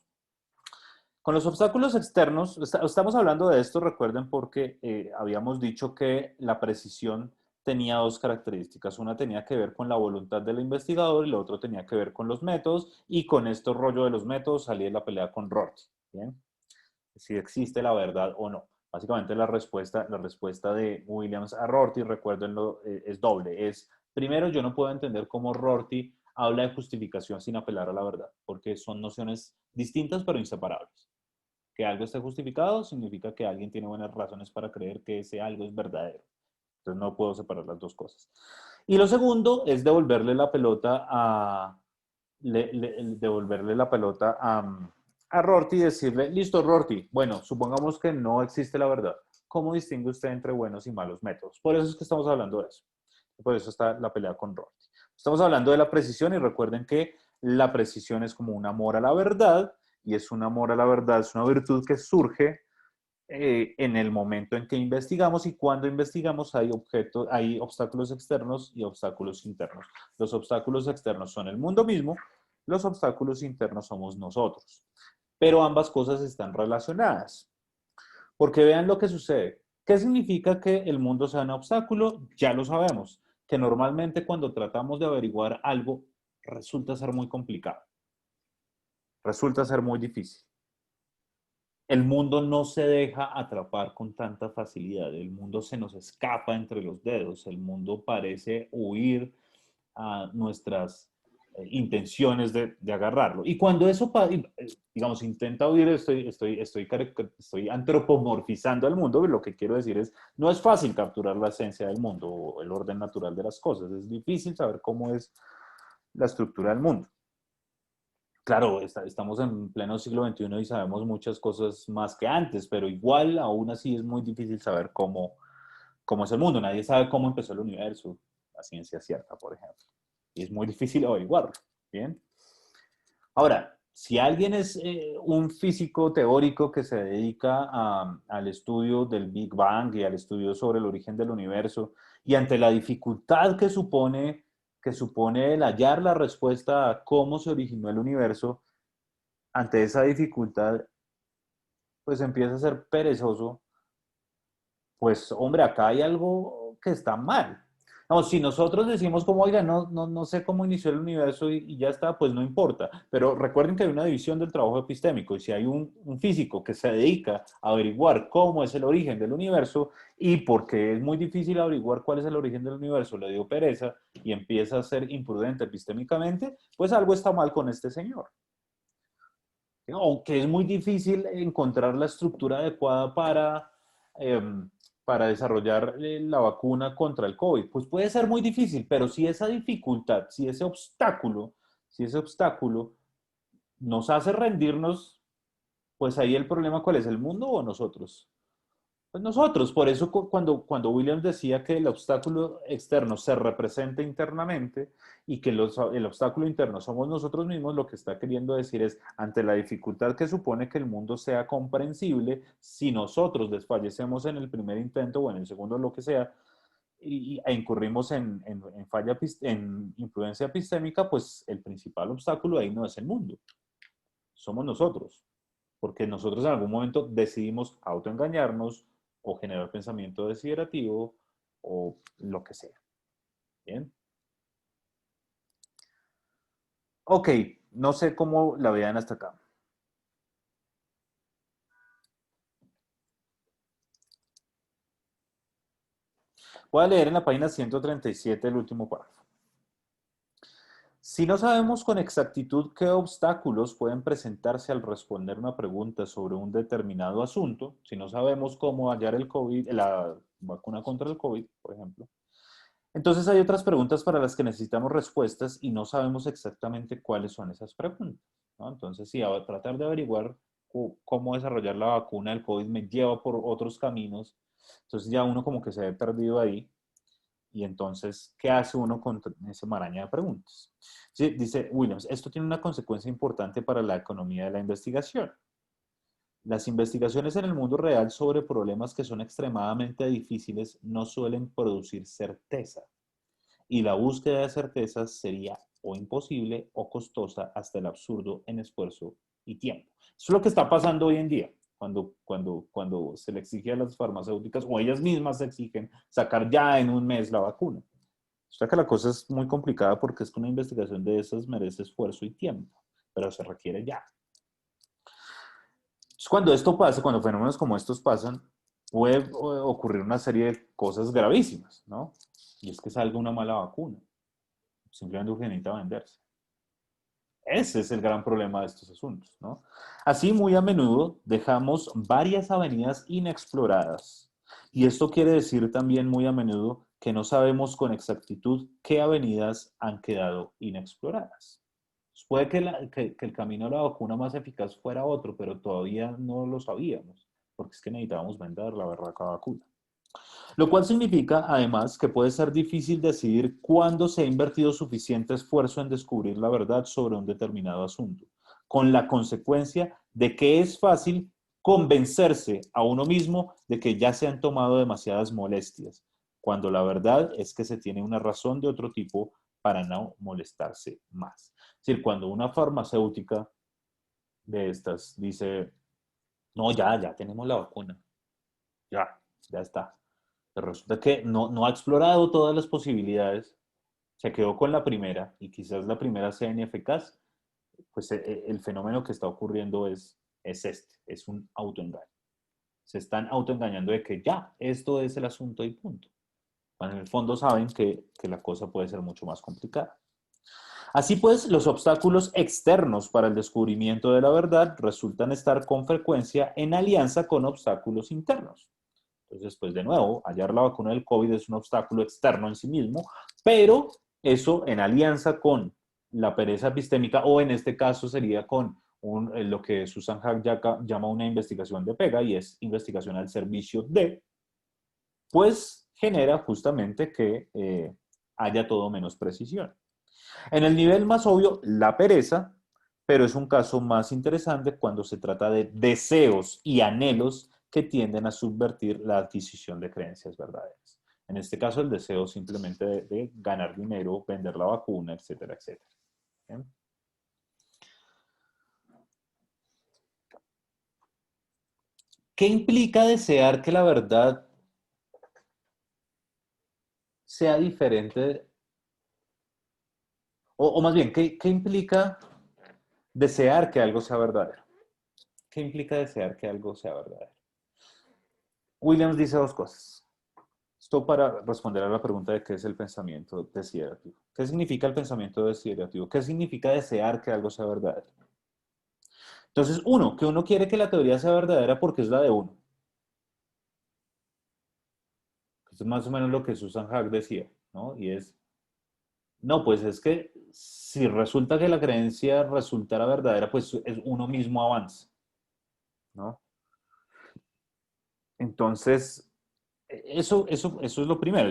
Con los obstáculos externos, estamos hablando de esto, recuerden, porque habíamos dicho que la precisión tenía dos características. Una tenía que ver con la voluntad del investigador y la otra tenía que ver con los métodos, y con este rollo de los métodos salía la pelea con Rorty. ¿Bien? Si existe la verdad o no. Básicamente la respuesta de Williams a Rorty, recuérdenlo, es doble. Primero, yo no puedo entender cómo Rorty habla de justificación sin apelar a la verdad, porque son nociones distintas pero inseparables. Que algo esté justificado significa que alguien tiene buenas razones para creer que ese algo es verdadero. Entonces no puedo separar las dos cosas. Y lo segundo es devolverle la pelota a Rorty y decirle, listo, Rorty, bueno, supongamos que no existe la verdad. ¿Cómo distingue usted entre buenos y malos métodos? Por eso es que estamos hablando de eso. Por eso está la pelea con Rorty. Estamos hablando de la precisión y recuerden que la precisión es como un amor a la verdad y es un amor a la verdad, es una virtud que surge en el momento en que investigamos, y cuando investigamos hay obstáculos externos y obstáculos internos. Los obstáculos externos son el mundo mismo, los obstáculos internos somos nosotros. Pero ambas cosas están relacionadas. Porque vean lo que sucede. ¿Qué significa que el mundo sea un obstáculo? Ya lo sabemos, que normalmente cuando tratamos de averiguar algo resulta ser muy complicado, resulta ser muy difícil. El mundo no se deja atrapar con tanta facilidad, el mundo se nos escapa entre los dedos, el mundo parece huir a nuestras intenciones de agarrarlo. Y cuando eso, digamos, intenta huir, estoy antropomorfizando al mundo, lo que quiero decir es, no es fácil capturar la esencia del mundo o el orden natural de las cosas, es difícil saber cómo es la estructura del mundo. Claro, estamos en pleno siglo XXI y sabemos muchas cosas más que antes, pero igual, aún así, es muy difícil saber cómo es el mundo. Nadie sabe cómo empezó el universo, la ciencia cierta, por ejemplo. Y es muy difícil averiguarlo, ¿bien? Ahora, si alguien es un físico teórico que se dedica al estudio del Big Bang y al estudio sobre el origen del universo, y ante la dificultad que supone el hallar la respuesta a cómo se originó el universo, ante esa dificultad, pues empieza a ser perezoso, pues hombre, acá hay algo que está mal. No, si nosotros decimos como, oiga, no sé cómo inició el universo y ya está, pues no importa. Pero recuerden que hay una división del trabajo epistémico, y si hay un físico que se dedica a averiguar cómo es el origen del universo, y porque es muy difícil averiguar cuál es el origen del universo, le dio pereza y empieza a ser imprudente epistémicamente, pues algo está mal con este señor. Aunque es muy difícil encontrar la estructura adecuada para desarrollar la vacuna contra el COVID. Pues puede ser muy difícil, pero si esa dificultad, si ese obstáculo nos hace rendirnos, pues ahí el problema, ¿cuál es? ¿El mundo o nosotros? Pues nosotros. Por eso cuando Williams decía que el obstáculo externo se representa internamente y que el obstáculo interno somos nosotros mismos, lo que está queriendo decir es, ante la dificultad que supone que el mundo sea comprensible, si nosotros desfallecemos en el primer intento o en el segundo, lo que sea, e incurrimos en imprudencia epistémica, pues el principal obstáculo ahí no es el mundo, somos nosotros. Porque nosotros en algún momento decidimos autoengañarnos o generar pensamiento desiderativo o lo que sea. ¿Bien? Ok, no sé cómo la vean hasta acá. Voy a leer en la página 137 el último párrafo. Si no sabemos con exactitud qué obstáculos pueden presentarse al responder una pregunta sobre un determinado asunto, si no sabemos cómo hallar la vacuna contra el COVID, por ejemplo, entonces hay otras preguntas para las que necesitamos respuestas y no sabemos exactamente cuáles son esas preguntas, ¿no? Entonces, si a tratar de averiguar cómo desarrollar la vacuna del COVID me lleva por otros caminos, entonces ya uno como que se ve perdido ahí. Y entonces, ¿qué hace uno con esa maraña de preguntas? Sí, dice Williams, esto tiene una consecuencia importante para la economía de la investigación. Las investigaciones en el mundo real sobre problemas que son extremadamente difíciles no suelen producir certeza. Y la búsqueda de certezas sería o imposible o costosa hasta el absurdo en esfuerzo y tiempo. Eso es lo que está pasando hoy en día. Cuando se le exige a las farmacéuticas, o ellas mismas se exigen, sacar ya en un mes la vacuna. O sea que la cosa es muy complicada porque es que una investigación de esas merece esfuerzo y tiempo, pero se requiere ya. Entonces, cuando esto pasa, cuando fenómenos como estos pasan, puede ocurrir una serie de cosas gravísimas, ¿no? Y es que salga una mala vacuna. Simplemente porque necesita venderse. Ese es el gran problema de estos asuntos, ¿no? Así, muy a menudo dejamos varias avenidas inexploradas. Y esto quiere decir también muy a menudo que no sabemos con exactitud qué avenidas han quedado inexploradas. Pues puede que el camino a la vacuna más eficaz fuera otro, pero todavía no lo sabíamos, porque es que necesitábamos vender la berraca vacuna. Lo cual significa, además, que puede ser difícil decidir cuándo se ha invertido suficiente esfuerzo en descubrir la verdad sobre un determinado asunto, con la consecuencia de que es fácil convencerse a uno mismo de que ya se han tomado demasiadas molestias, cuando la verdad es que se tiene una razón de otro tipo para no molestarse más. Es decir, cuando una farmacéutica de estas dice, no, ya tenemos la vacuna, ya está. Pero resulta que no ha explorado todas las posibilidades, se quedó con la primera y quizás la primera sea ineficaz, pues el fenómeno que está ocurriendo es un autoengaño. Se están autoengañando de que ya, esto es el asunto y punto. Cuando en el fondo saben que la cosa puede ser mucho más complicada. Así pues, los obstáculos externos para el descubrimiento de la verdad resultan estar con frecuencia en alianza con obstáculos internos. Entonces, pues de nuevo, hallar la vacuna del COVID es un obstáculo externo en sí mismo, pero eso en alianza con la pereza epistémica, o en este caso sería con lo que Susan Haack llama una investigación de pega, y es investigación al servicio de, pues genera justamente que haya todo menos precisión. En el nivel más obvio, la pereza, pero es un caso más interesante cuando se trata de deseos y anhelos que tienden a subvertir la adquisición de creencias verdaderas. En este caso, el deseo simplemente de ganar dinero, vender la vacuna, etcétera, etcétera. ¿Bien? ¿Qué implica desear que la verdad sea diferente? O más bien, ¿qué implica desear que algo sea verdadero? ¿Qué implica desear que algo sea verdadero? Williams dice dos cosas. Esto para responder a la pregunta de qué es el pensamiento desiderativo. ¿Qué significa el pensamiento desiderativo? ¿Qué significa desear que algo sea verdadero? Entonces, que uno quiere que la teoría sea verdadera porque es la de uno. Esto es más o menos lo que Susan Haack decía, ¿no? Y es, no, pues es que si resulta que la creencia resultara verdadera, pues es uno mismo avanza, ¿no? Entonces, eso es lo primero,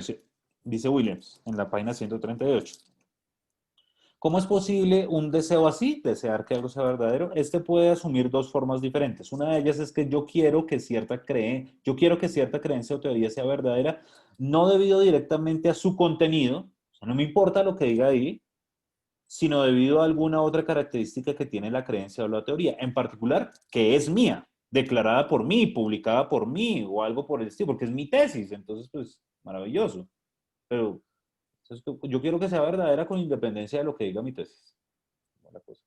dice Williams en la página 138. ¿Cómo es posible un deseo así, desear que algo sea verdadero? Este puede asumir dos formas diferentes. Una de ellas es que yo quiero que cierta creencia o teoría sea verdadera, no debido directamente a su contenido, o sea, no me importa lo que diga ahí, sino debido a alguna otra característica que tiene la creencia o la teoría, en particular, que es mía, declarada por mí, publicada por mí, o algo por el estilo, porque es mi tesis, entonces, pues, maravilloso. Pero yo quiero que sea verdadera con independencia de lo que diga mi tesis. Pues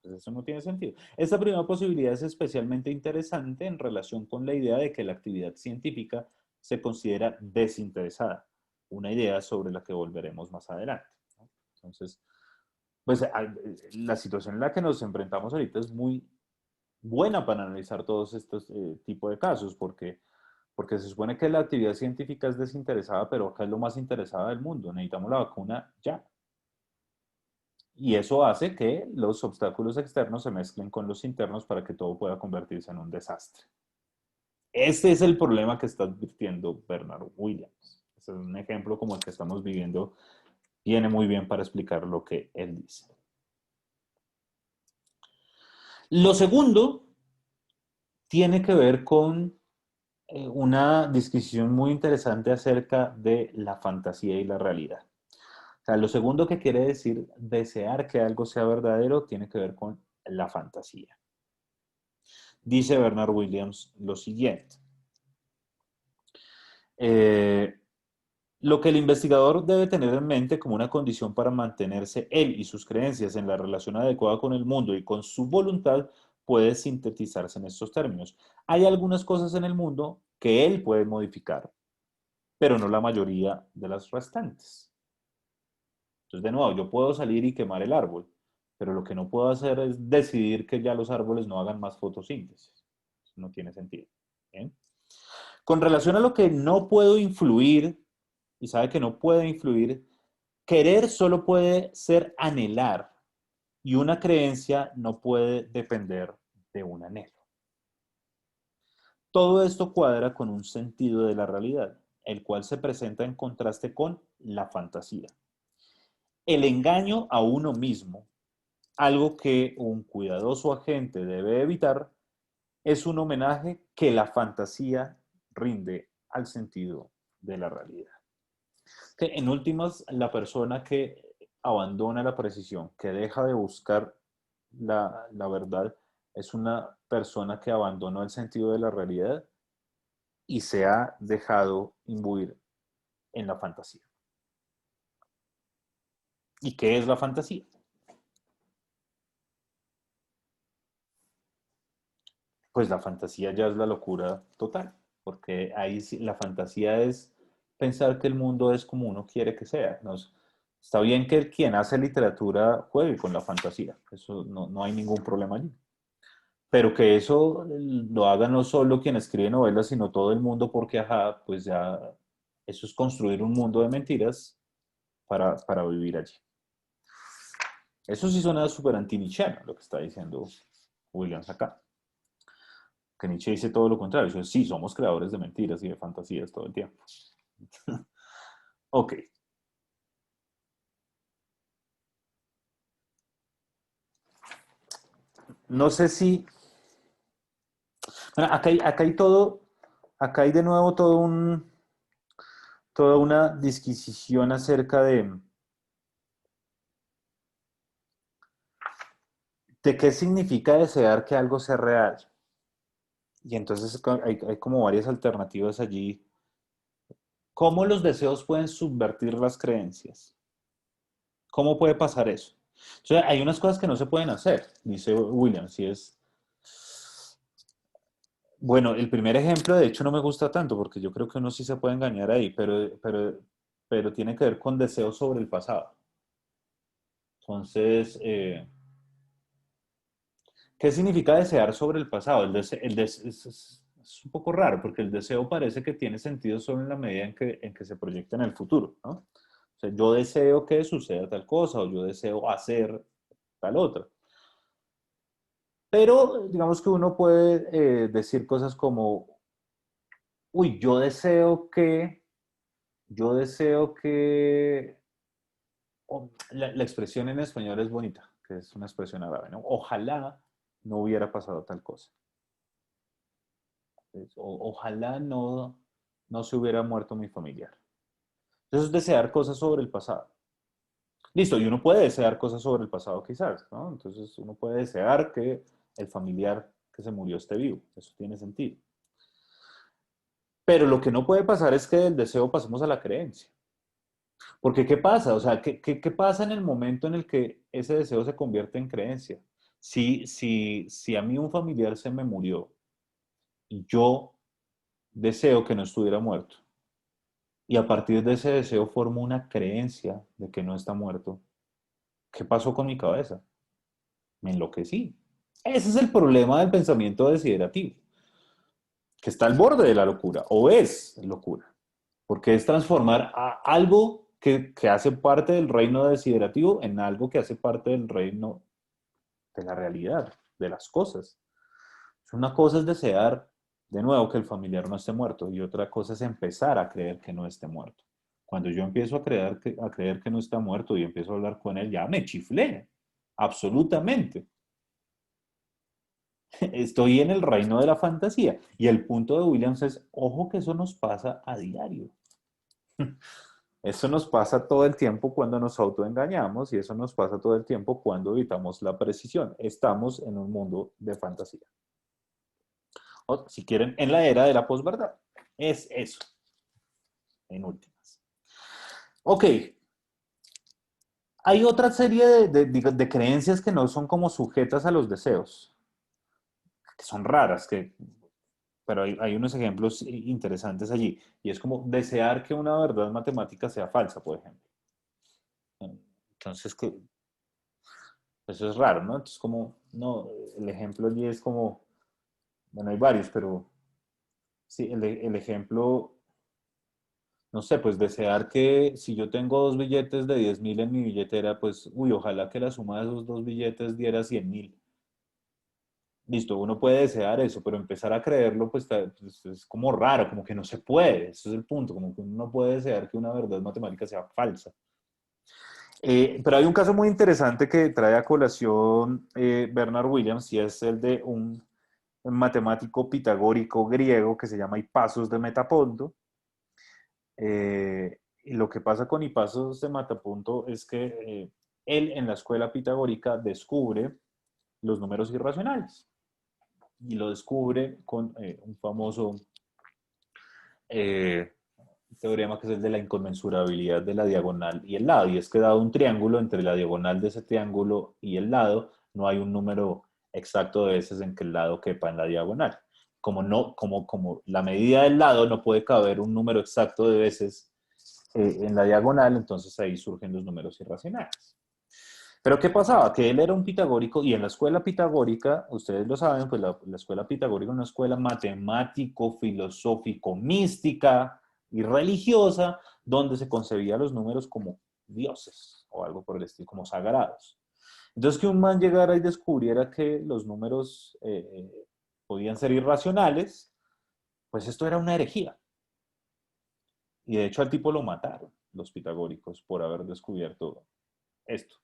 eso no tiene sentido. Esta primera posibilidad es especialmente interesante en relación con la idea de que la actividad científica se considera desinteresada, una idea sobre la que volveremos más adelante, ¿no? Entonces, pues la situación en la que nos enfrentamos ahorita es muy buena para analizar todos estos tipos de casos, porque se supone que la actividad científica es desinteresada, pero acá es lo más interesada del mundo. Necesitamos la vacuna ya. Y eso hace que los obstáculos externos se mezclen con los internos para que todo pueda convertirse en un desastre. Este es el problema que está advirtiendo Bernard Williams. Este es un ejemplo como el que estamos viviendo. Viene muy bien para explicar lo que él dice. Lo segundo tiene que ver con una discusión muy interesante acerca de la fantasía y la realidad. O sea, lo segundo que quiere decir desear que algo sea verdadero tiene que ver con la fantasía. Dice Bernard Williams lo siguiente. Lo que el investigador debe tener en mente como una condición para mantenerse él y sus creencias en la relación adecuada con el mundo y con su voluntad puede sintetizarse en estos términos. Hay algunas cosas en el mundo que él puede modificar, pero no la mayoría de las restantes. Entonces, de nuevo, yo puedo salir y quemar el árbol, pero lo que no puedo hacer es decidir que ya los árboles no hagan más fotosíntesis. Eso no tiene sentido. ¿Bien? Con relación a lo que no puedo influir, y sabe que no puede influir, querer solo puede ser anhelar, y una creencia no puede depender de un anhelo. Todo esto cuadra con un sentido de la realidad, el cual se presenta en contraste con la fantasía. El engaño a uno mismo algo que un cuidadoso agente debe evitar es un homenaje que la fantasía rinde al sentido de la realidad. Que en últimas, la persona que abandona la precisión, que deja de buscar la verdad, es una persona que abandonó el sentido de la realidad y se ha dejado imbuir en la fantasía. ¿Y qué es la fantasía? Pues la fantasía ya es la locura total, porque ahí la fantasía es pensar que el mundo es como uno quiere que sea. Está bien que quien hace literatura juegue con la fantasía, eso no hay ningún problema allí. Pero que eso lo haga no solo quien escribe novelas, sino todo el mundo, porque ajá, pues ya eso es construir un mundo de mentiras para vivir allí. Eso sí suena súper anti-Nietzscheano, lo que está diciendo Williams acá. Que Nietzsche dice todo lo contrario. Dice, sí, somos creadores de mentiras y de fantasías todo el tiempo. Ok. No sé si... Bueno, acá hay todo... Acá hay de nuevo toda una disquisición acerca de qué significa desear que algo sea real. Y entonces hay como varias alternativas allí. ¿Cómo los deseos pueden subvertir las creencias? ¿Cómo puede pasar eso? O sea, hay unas cosas que no se pueden hacer, dice Williams, y es... Bueno, el primer ejemplo de hecho no me gusta tanto porque yo creo que uno sí se puede engañar ahí, pero tiene que ver con deseos sobre el pasado. Entonces, ¿qué significa desear sobre el pasado? Es un poco raro porque el deseo parece que tiene sentido solo en la medida en que se proyecta en el futuro, ¿no? O sea, yo deseo que suceda tal cosa o yo deseo hacer tal otra. Pero digamos que uno puede decir cosas como, uy, yo deseo que, la expresión en español es bonita, que es una expresión árabe, ¿no? Ojalá no hubiera pasado tal cosa. Ojalá no se hubiera muerto mi familiar. Eso es desear cosas sobre el pasado. Listo, y uno puede desear cosas sobre el pasado quizás, ¿no? Entonces uno puede desear que el familiar que se murió esté vivo. Eso tiene sentido. Pero lo que no puede pasar es que del deseo pasemos a la creencia. Porque ¿qué pasa? O sea, ¿qué pasa en el momento en el que ese deseo se convierte en creencia? Si a mí un familiar se me murió y yo deseo que no estuviera muerto, y a partir de ese deseo formo una creencia de que no está muerto, ¿qué pasó con mi cabeza? Me enloquecí. Ese es el problema del pensamiento desiderativo, que está al borde de la locura, o es locura, porque es transformar a algo que hace parte del reino desiderativo en algo que hace parte del reino de la realidad, de las cosas. Una cosa es desear, de nuevo, que el familiar no esté muerto y otra cosa es empezar a creer que no esté muerto. Cuando yo empiezo a creer que no está muerto y empiezo a hablar con él, ya me chiflé, absolutamente. Estoy en el reino de la fantasía. Y el punto de Williams es, ojo que eso nos pasa a diario. Eso nos pasa todo el tiempo cuando nos autoengañamos y eso nos pasa todo el tiempo cuando evitamos la precisión. Estamos en un mundo de fantasía. O, si quieren, en la era de la posverdad. Es eso, en últimas. Ok. Hay otra serie de creencias que no son como sujetas a los deseos, que son raras, pero hay unos ejemplos interesantes allí. Y es como desear que una verdad matemática sea falsa, por ejemplo. Entonces, eso es raro, ¿no? Entonces, como, no, el ejemplo allí es como, bueno, hay varios, pero sí, el ejemplo, no sé, pues desear que si yo tengo dos billetes de 10.000 en mi billetera, pues, uy, ojalá que la suma de esos dos billetes diera 100.000. Listo, uno puede desear eso, pero empezar a creerlo, pues es como raro, como que no se puede. Ese es el punto, como que uno no puede desear que una verdad matemática sea falsa. Pero hay un caso muy interesante que trae a colación Bernard Williams y es el de un matemático pitagórico griego que se llama Hipasos de Metaponto. Y lo que pasa con Hipasos de Metaponto es que él en la escuela pitagórica descubre los números irracionales y lo descubre con un famoso teorema que es el de la inconmensurabilidad de la diagonal y el lado, y es que dado un triángulo, entre la diagonal de ese triángulo y el lado, no hay un número exacto de veces en que el lado quepa en la diagonal. Como la medida del lado no puede caber un número exacto de veces en la diagonal, entonces ahí surgen los números irracionales. Pero ¿qué pasaba? Que él era un pitagórico y en la escuela pitagórica, ustedes lo saben, pues la escuela pitagórica es una escuela matemático, filosófico, mística y religiosa, donde se concebía los números como dioses o algo por el estilo, como sagrados. Entonces que un man llegara y descubriera que los números podían ser irracionales, pues esto era una herejía. Y de hecho al tipo lo mataron los pitagóricos por haber descubierto esto.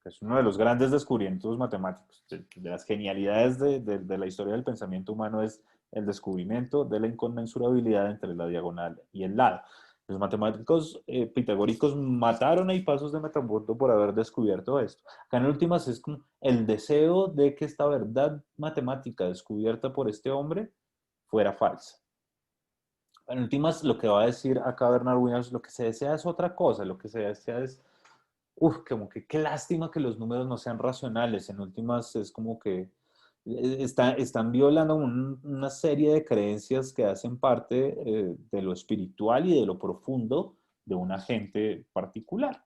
Es uno de los grandes descubrimientos matemáticos, de las genialidades de la historia del pensamiento humano es el descubrimiento de la inconmensurabilidad entre la diagonal y el lado. Los matemáticos pitagóricos mataron a Hipasos de Metaponto por haber descubierto esto. Acá en últimas es como el deseo de que esta verdad matemática descubierta por este hombre fuera falsa. En últimas, lo que va a decir acá Bernard Williams, lo que se desea es otra cosa, lo que se desea es como que qué lástima que los números no sean racionales. En últimas, es como que están violando una serie de creencias que hacen parte de lo espiritual y de lo profundo de un agente particular.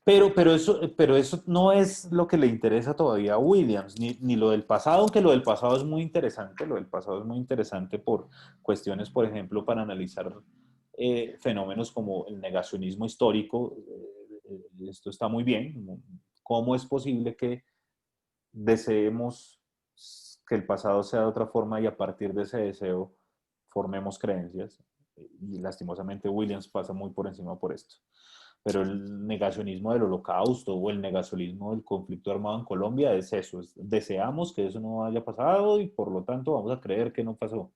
Pero eso no es lo que le interesa todavía a Williams, ni lo del pasado, aunque lo del pasado es muy interesante. Lo del pasado es muy interesante por cuestiones, por ejemplo, para analizar fenómenos como el negacionismo histórico. Esto está muy bien. ¿Cómo es posible que deseemos que el pasado sea de otra forma y a partir de ese deseo formemos creencias? Y lastimosamente Williams pasa muy por encima por esto. Pero el negacionismo del holocausto o el negacionismo del conflicto armado en Colombia es eso, deseamos que eso no haya pasado y por lo tanto vamos a creer que no pasó.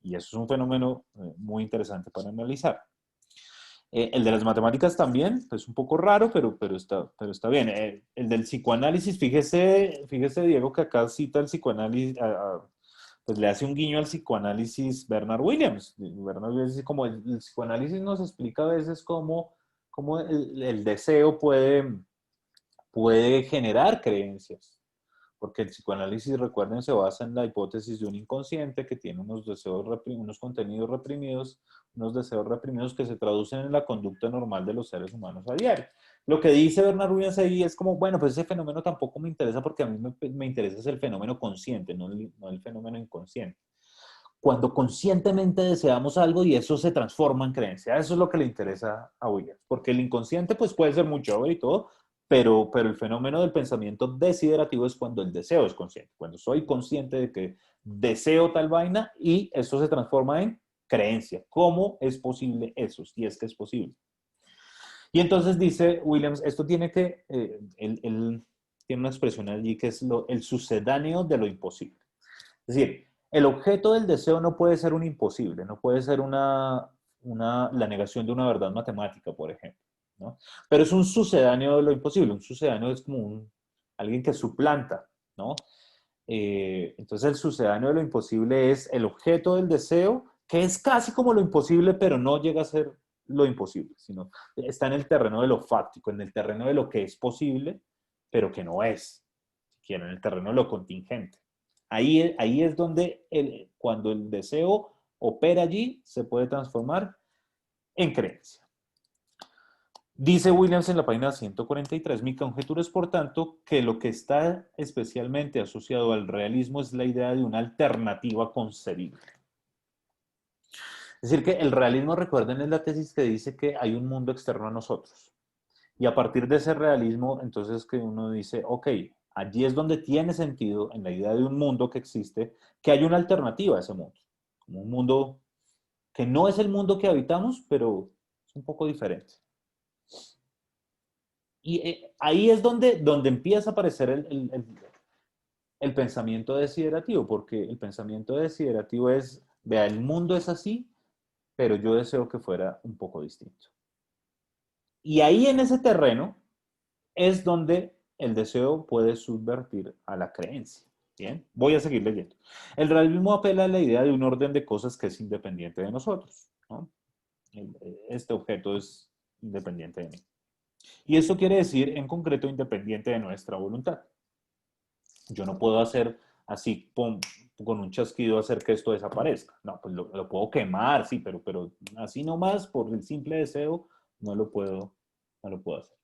Y eso es un fenómeno muy interesante para analizar. El de las matemáticas también, es pues un poco raro, pero está bien. El del psicoanálisis, fíjese Diego, que acá cita el psicoanálisis, pues le hace un guiño al psicoanálisis Bernard Williams. Bernard Williams, como el psicoanálisis nos explica a veces cómo el deseo puede generar creencias. Porque el psicoanálisis, recuerden, se basa en la hipótesis de un inconsciente que tiene unos deseos unos contenidos reprimidos, unos deseos reprimidos que se traducen en la conducta normal de los seres humanos a diario. Lo que dice Bernard Williams ahí es como, bueno, pues ese fenómeno tampoco me interesa porque a mí me interesa es el fenómeno consciente, no el fenómeno inconsciente. Cuando conscientemente deseamos algo y eso se transforma en creencia, eso es lo que le interesa a Williams, porque el inconsciente pues puede ser muy chévere y todo, pero el fenómeno del pensamiento desiderativo es cuando el deseo es consciente, cuando soy consciente de que deseo tal vaina y eso se transforma en creencia. ¿Cómo es posible eso? Si es que es posible. Y entonces dice Williams, esto tiene que, él tiene una expresión allí que es el sucedáneo de lo imposible. Es decir, el objeto del deseo no puede ser un imposible, no puede ser la negación de una verdad matemática, por ejemplo, ¿no? Pero es un sucedáneo de lo imposible. Un sucedáneo es como alguien que suplanta, ¿no? Entonces el sucedáneo de lo imposible es el objeto del deseo, que es casi como lo imposible, pero no llega a ser lo imposible, sino está en el terreno de lo fáctico, en el terreno de lo que es posible, pero que no es, siquiera en el terreno de lo contingente. Ahí es donde cuando el deseo opera allí, se puede transformar en creencia. Dice Williams en la página 143, mi conjetura es, por tanto, que lo que está especialmente asociado al realismo es la idea de una alternativa concebible. Es decir, que el realismo, recuerden, es la tesis que dice que hay un mundo externo a nosotros. Y a partir de ese realismo, entonces que uno dice, ok, allí es donde tiene sentido, en la idea de un mundo que existe, que hay una alternativa a ese mundo. Como un mundo que no es el mundo que habitamos, pero Es un poco diferente. Y ahí es donde empieza a aparecer el pensamiento desiderativo, porque el pensamiento desiderativo es, vea, el mundo es así, pero yo deseo que fuera un poco distinto. Y ahí en ese terreno es donde el deseo puede subvertir a la creencia. Bien, voy a seguir leyendo. El realismo apela a la idea de un orden de cosas que es independiente de nosotros, ¿no? Este objeto es independiente de mí. Y esto quiere decir, en concreto, independiente de nuestra voluntad. Yo no puedo hacer así, pum, con un chasquido, hacer que esto desaparezca. No, pues lo puedo quemar, sí, pero así nomás, por el simple deseo, no lo puedo hacer.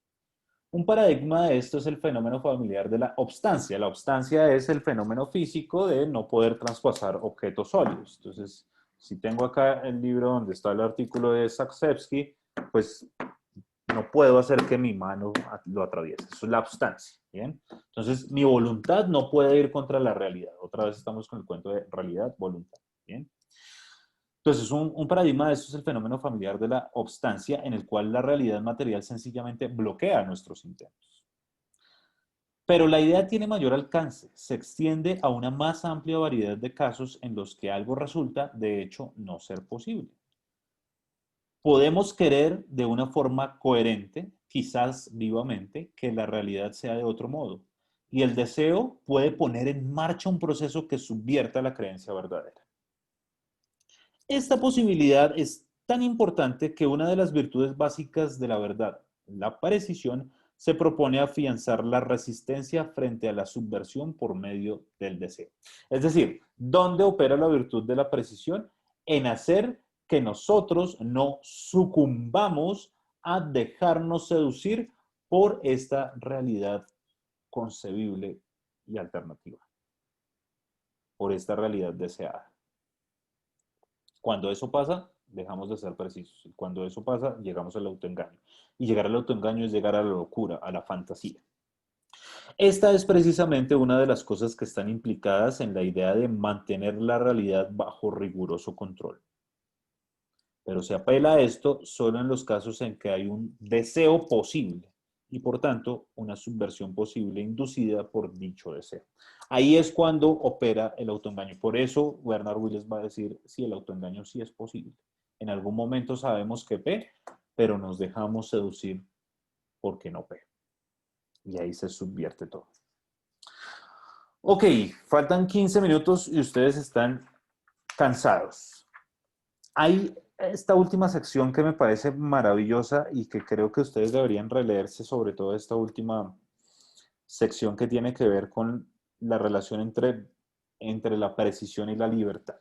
Un paradigma de esto es el fenómeno familiar de la obstancia. La obstancia es el fenómeno físico de no poder traspasar objetos sólidos. Entonces, si tengo acá el libro donde está el artículo de Saksevsky, pues no puedo hacer que mi mano lo atraviese. Eso es la obstancia. ¿Bien? Entonces, mi voluntad no puede ir contra la realidad. Otra vez estamos con el cuento de realidad, voluntad. ¿Bien? Entonces, un paradigma de esto es el fenómeno familiar de la obstancia, en el cual la realidad material sencillamente bloquea nuestros intentos. Pero la idea tiene mayor alcance, se extiende a una más amplia variedad de casos en los que algo resulta, de hecho, no ser posible. Podemos querer de una forma coherente, quizás vivamente, que la realidad sea de otro modo. Y el deseo puede poner en marcha un proceso que subvierta la creencia verdadera. Esta posibilidad es tan importante que una de las virtudes básicas de la verdad, la precisión, se propone afianzar la resistencia frente a la subversión por medio del deseo. Es decir, ¿dónde opera la virtud de la precisión? En hacer que nosotros no sucumbamos a dejarnos seducir por esta realidad concebible y alternativa, por esta realidad deseada. Cuando eso pasa, dejamos de ser precisos. Y cuando eso pasa, llegamos al autoengaño. Y llegar al autoengaño es llegar a la locura, a la fantasía. Esta es precisamente una de las cosas que están implicadas en la idea de mantener la realidad bajo riguroso control. Pero se apela a esto solo en los casos en que hay un deseo posible y por tanto una subversión posible inducida por dicho deseo. Ahí es cuando opera el autoengaño. Por eso Bernard Willis va a decir si el autoengaño sí es posible. En algún momento sabemos que P, pero nos dejamos seducir porque no P. Y ahí se subvierte todo. Ok, faltan 15 minutos y ustedes están cansados. Hay esta última sección que me parece maravillosa y que creo que ustedes deberían releerse, sobre todo esta última sección que tiene que ver con la relación entre la precisión y la libertad,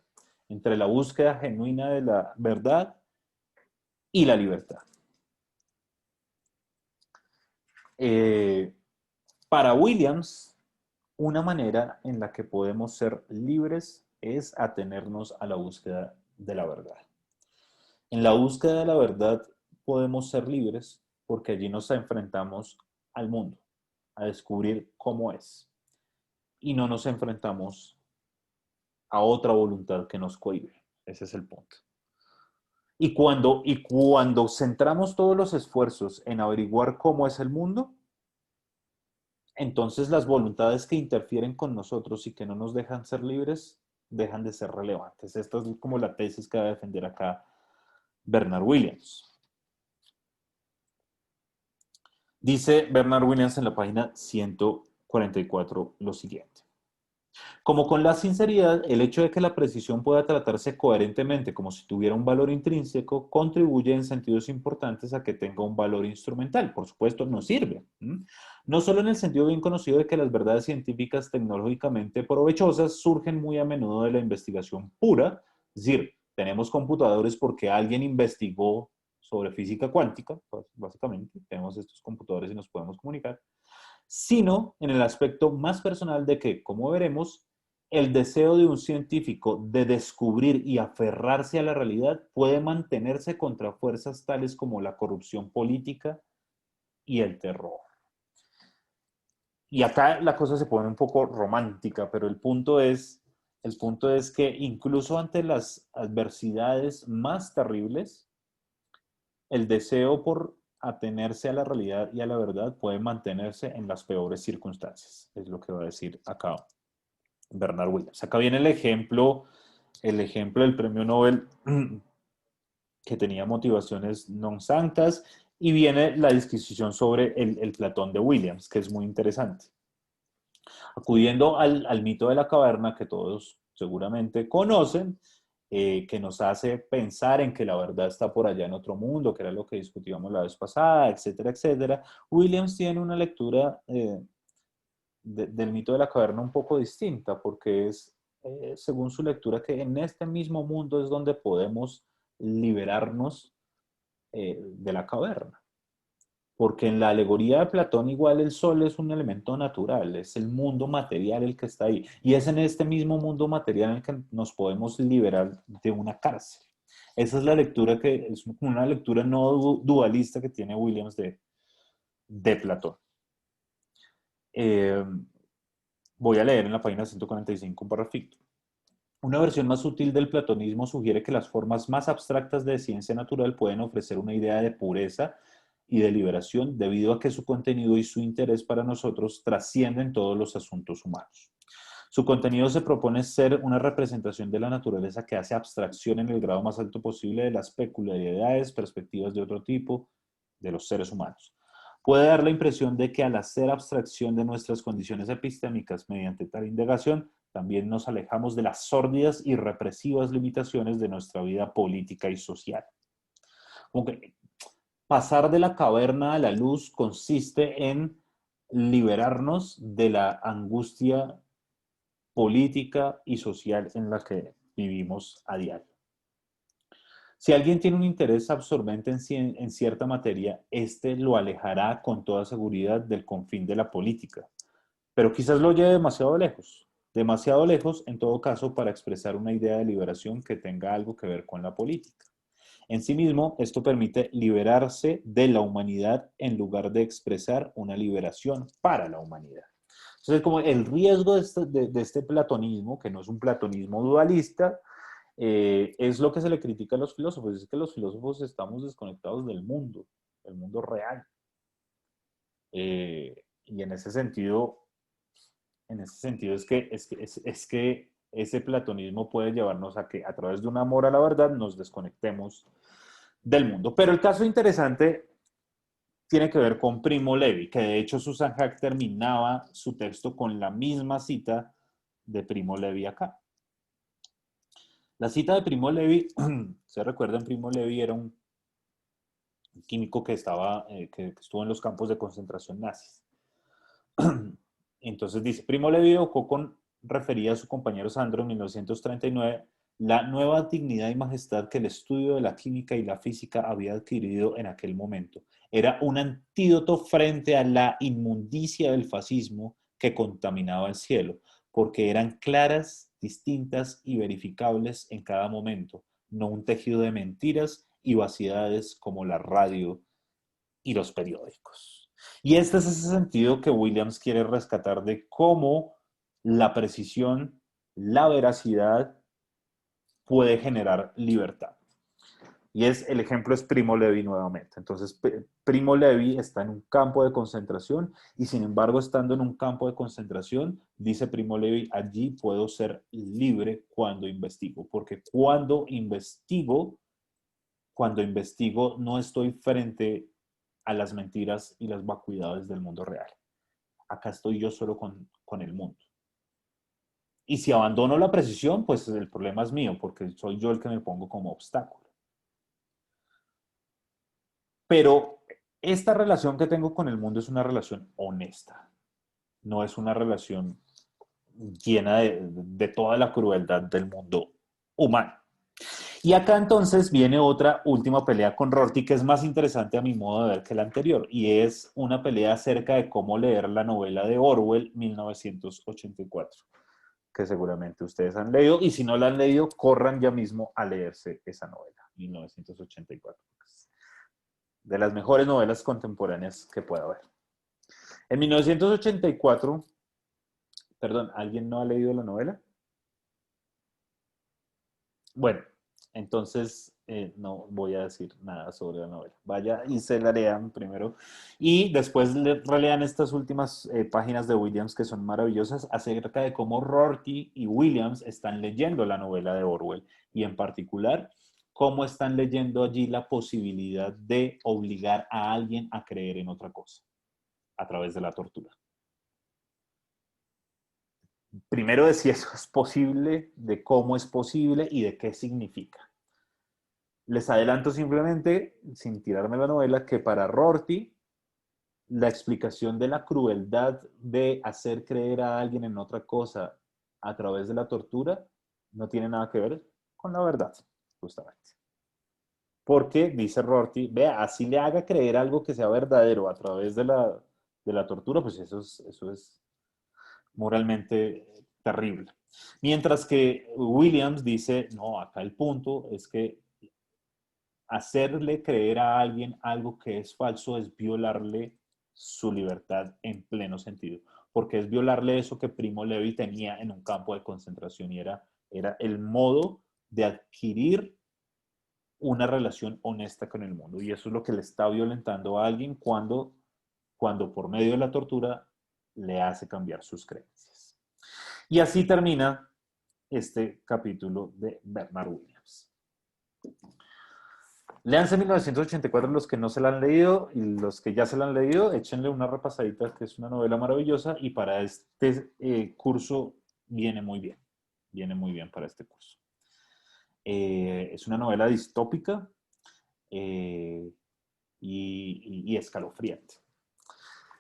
entre la búsqueda genuina de la verdad y la libertad. Para Williams, una manera en la que podemos ser libres es atenernos a la búsqueda de la verdad. En la búsqueda de la verdad podemos ser libres porque allí nos enfrentamos al mundo, a descubrir cómo es. Y no nos enfrentamos a otra voluntad que nos cohíbe. Ese es el punto. Y cuando centramos todos los esfuerzos en averiguar cómo es el mundo, entonces las voluntades que interfieren con nosotros y que no nos dejan ser libres, dejan de ser relevantes. Esta es como la tesis que va a defender acá Bernard Williams. Dice Bernard Williams en la página 144 lo siguiente. Como con la sinceridad, el hecho de que la precisión pueda tratarse coherentemente como si tuviera un valor intrínseco contribuye en sentidos importantes a que tenga un valor instrumental. Por supuesto, nos sirve. No solo en el sentido bien conocido de que las verdades científicas tecnológicamente provechosas surgen muy a menudo de la investigación pura, es decir, tenemos computadores porque alguien investigó sobre física cuántica, pues, básicamente, tenemos estos computadores y nos podemos comunicar, sino en el aspecto más personal de que, como veremos, el deseo de un científico de descubrir y aferrarse a la realidad puede mantenerse contra fuerzas tales como la corrupción política y el terror. Y acá la cosa se pone un poco romántica, pero el punto es que incluso ante las adversidades más terribles, el deseo por atenerse a la realidad y a la verdad puede mantenerse en las peores circunstancias. Es lo que va a decir acá Bernard Williams. Acá viene el ejemplo del premio Nobel que tenía motivaciones non sanctas, y viene la disquisición sobre el Platón de Williams, que es muy interesante. Acudiendo al mito de la caverna, que todos seguramente conocen, que nos hace pensar en que la verdad está por allá en otro mundo, que era lo que discutíamos la vez pasada, etcétera, etcétera. Williams tiene una lectura del mito de la caverna un poco distinta, porque es, según su lectura, que en este mismo mundo es donde podemos liberarnos de la caverna. Porque en la alegoría de Platón igual el sol es un elemento natural, es el mundo material el que está ahí. Y es en este mismo mundo material en el que nos podemos liberar de una cárcel. Esa es la lectura que es una lectura no dualista que tiene Williams de Platón. Voy a leer en la página 145 un parrafito. Una versión más sutil del platonismo sugiere que las formas más abstractas de ciencia natural pueden ofrecer una idea de pureza y de liberación debido a que su contenido y su interés para nosotros trascienden todos los asuntos humanos. Su contenido se propone ser una representación de la naturaleza que hace abstracción en el grado más alto posible de las peculiaridades, perspectivas de otro tipo de los seres humanos. Puede dar la impresión de que al hacer abstracción de nuestras condiciones epistémicas mediante tal indagación, también nos alejamos de las sórdidas y represivas limitaciones de nuestra vida política y social. Como que pasar de la caverna a la luz consiste en liberarnos de la angustia política y social en la que vivimos a diario. Si alguien tiene un interés absorbente en cierta materia, este lo alejará con toda seguridad del confín de la política, pero quizás lo lleve demasiado lejos en todo caso para expresar una idea de liberación que tenga algo que ver con la política. En sí mismo, esto permite liberarse de la humanidad en lugar de expresar una liberación para la humanidad. Entonces, como el riesgo de este platonismo, que no es un platonismo dualista, es lo que se le critica a los filósofos, es que los filósofos estamos desconectados del mundo real. Y en ese sentido es que ese platonismo puede llevarnos a que a través de un amor a la verdad nos desconectemos del mundo. Pero el caso interesante tiene que ver con Primo Levi, que de hecho Susan Haack terminaba su texto con la misma cita de Primo Levi acá. La cita de Primo Levi, se recuerdan, Primo Levi era un químico que estuvo en los campos de concentración nazis. Entonces dice, Primo Levi evocó refería a su compañero Sandro en 1939 la nueva dignidad y majestad que el estudio de la química y la física había adquirido en aquel momento. Era un antídoto frente a la inmundicia del fascismo que contaminaba el cielo, porque eran claras, distintas y verificables en cada momento, no un tejido de mentiras y vaciedades como la radio y los periódicos. Y este es ese sentido que Williams quiere rescatar de cómo la precisión, la veracidad puede generar libertad. Y el ejemplo es Primo Levi nuevamente. Entonces, Primo Levi está en un campo de concentración y sin embargo, estando en un campo de concentración, dice Primo Levi, allí puedo ser libre cuando investigo, porque cuando investigo no estoy frente a las mentiras y las vacuidades del mundo real. Acá estoy yo solo con el mundo. Y si abandono la precisión, pues el problema es mío, porque soy yo el que me pongo como obstáculo. Pero esta relación que tengo con el mundo es una relación honesta. No es una relación llena de toda la crueldad del mundo humano. Y acá entonces viene otra última pelea con Rorty que es más interesante a mi modo de ver que la anterior, y es una pelea acerca de cómo leer la novela de Orwell, 1984, que seguramente ustedes han leído, y si no la han leído, corran ya mismo a leerse esa novela, 1984. De las mejores novelas contemporáneas que pueda haber. En 1984, perdón, ¿alguien no ha leído la novela? Bueno, entonces no voy a decir nada sobre la novela. Vaya y se la lean primero. Y después relean estas últimas páginas de Williams que son maravillosas acerca de cómo Rorty y Williams están leyendo la novela de Orwell. Y en particular, cómo están leyendo allí la posibilidad de obligar a alguien a creer en otra cosa a través de la tortura. Primero de si eso es posible, de cómo es posible y de qué significa. Les adelanto simplemente, sin tirarme la novela, que para Rorty, la explicación de la crueldad de hacer creer a alguien en otra cosa a través de la tortura no tiene nada que ver con la verdad, justamente. Porque, dice Rorty, vea, así le haga creer algo que sea verdadero a través de la tortura, pues eso es moralmente terrible. Mientras que Williams dice, no, acá el punto es que hacerle creer a alguien algo que es falso es violarle su libertad en pleno sentido, porque es violarle eso que Primo Levi tenía en un campo de concentración y era el modo de adquirir una relación honesta con el mundo. Y eso es lo que le está violentando a alguien cuando por medio de la tortura le hace cambiar sus creencias. Y así termina este capítulo de Bernard Williams. Léanse 1984 los que no se la han leído y los que ya se la han leído, échenle una repasadita, que es una novela maravillosa y para este curso viene muy bien para este curso. Es una novela distópica y escalofriante,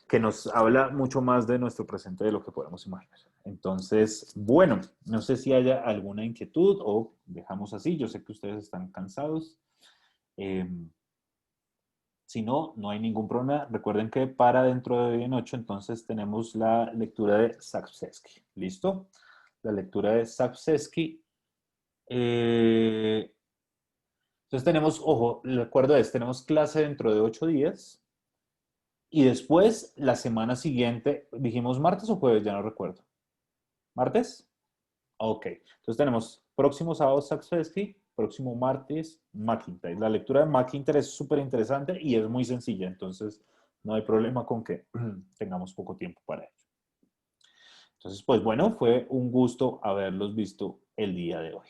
que nos habla mucho más de nuestro presente de lo que podemos imaginar. Entonces, bueno, no sé si haya alguna inquietud o dejamos así. Yo sé que ustedes están cansados. Si no, no hay ningún problema. Recuerden que para dentro de hoy en 8, entonces tenemos la lectura de Sapkowski. ¿Listo? La lectura de Sapkowski. Entonces tenemos, ojo, recuerdo tenemos clase dentro de 8 días. Y después, la semana siguiente, dijimos martes o jueves, ya no recuerdo. ¿Martes? Ok. Entonces tenemos próximo sábado Sapkowski, próximo martes McIntyre. La lectura de McIntyre es súper interesante y es muy sencilla, entonces no hay problema con que tengamos poco tiempo para ello. Entonces, pues bueno, fue un gusto haberlos visto el día de hoy.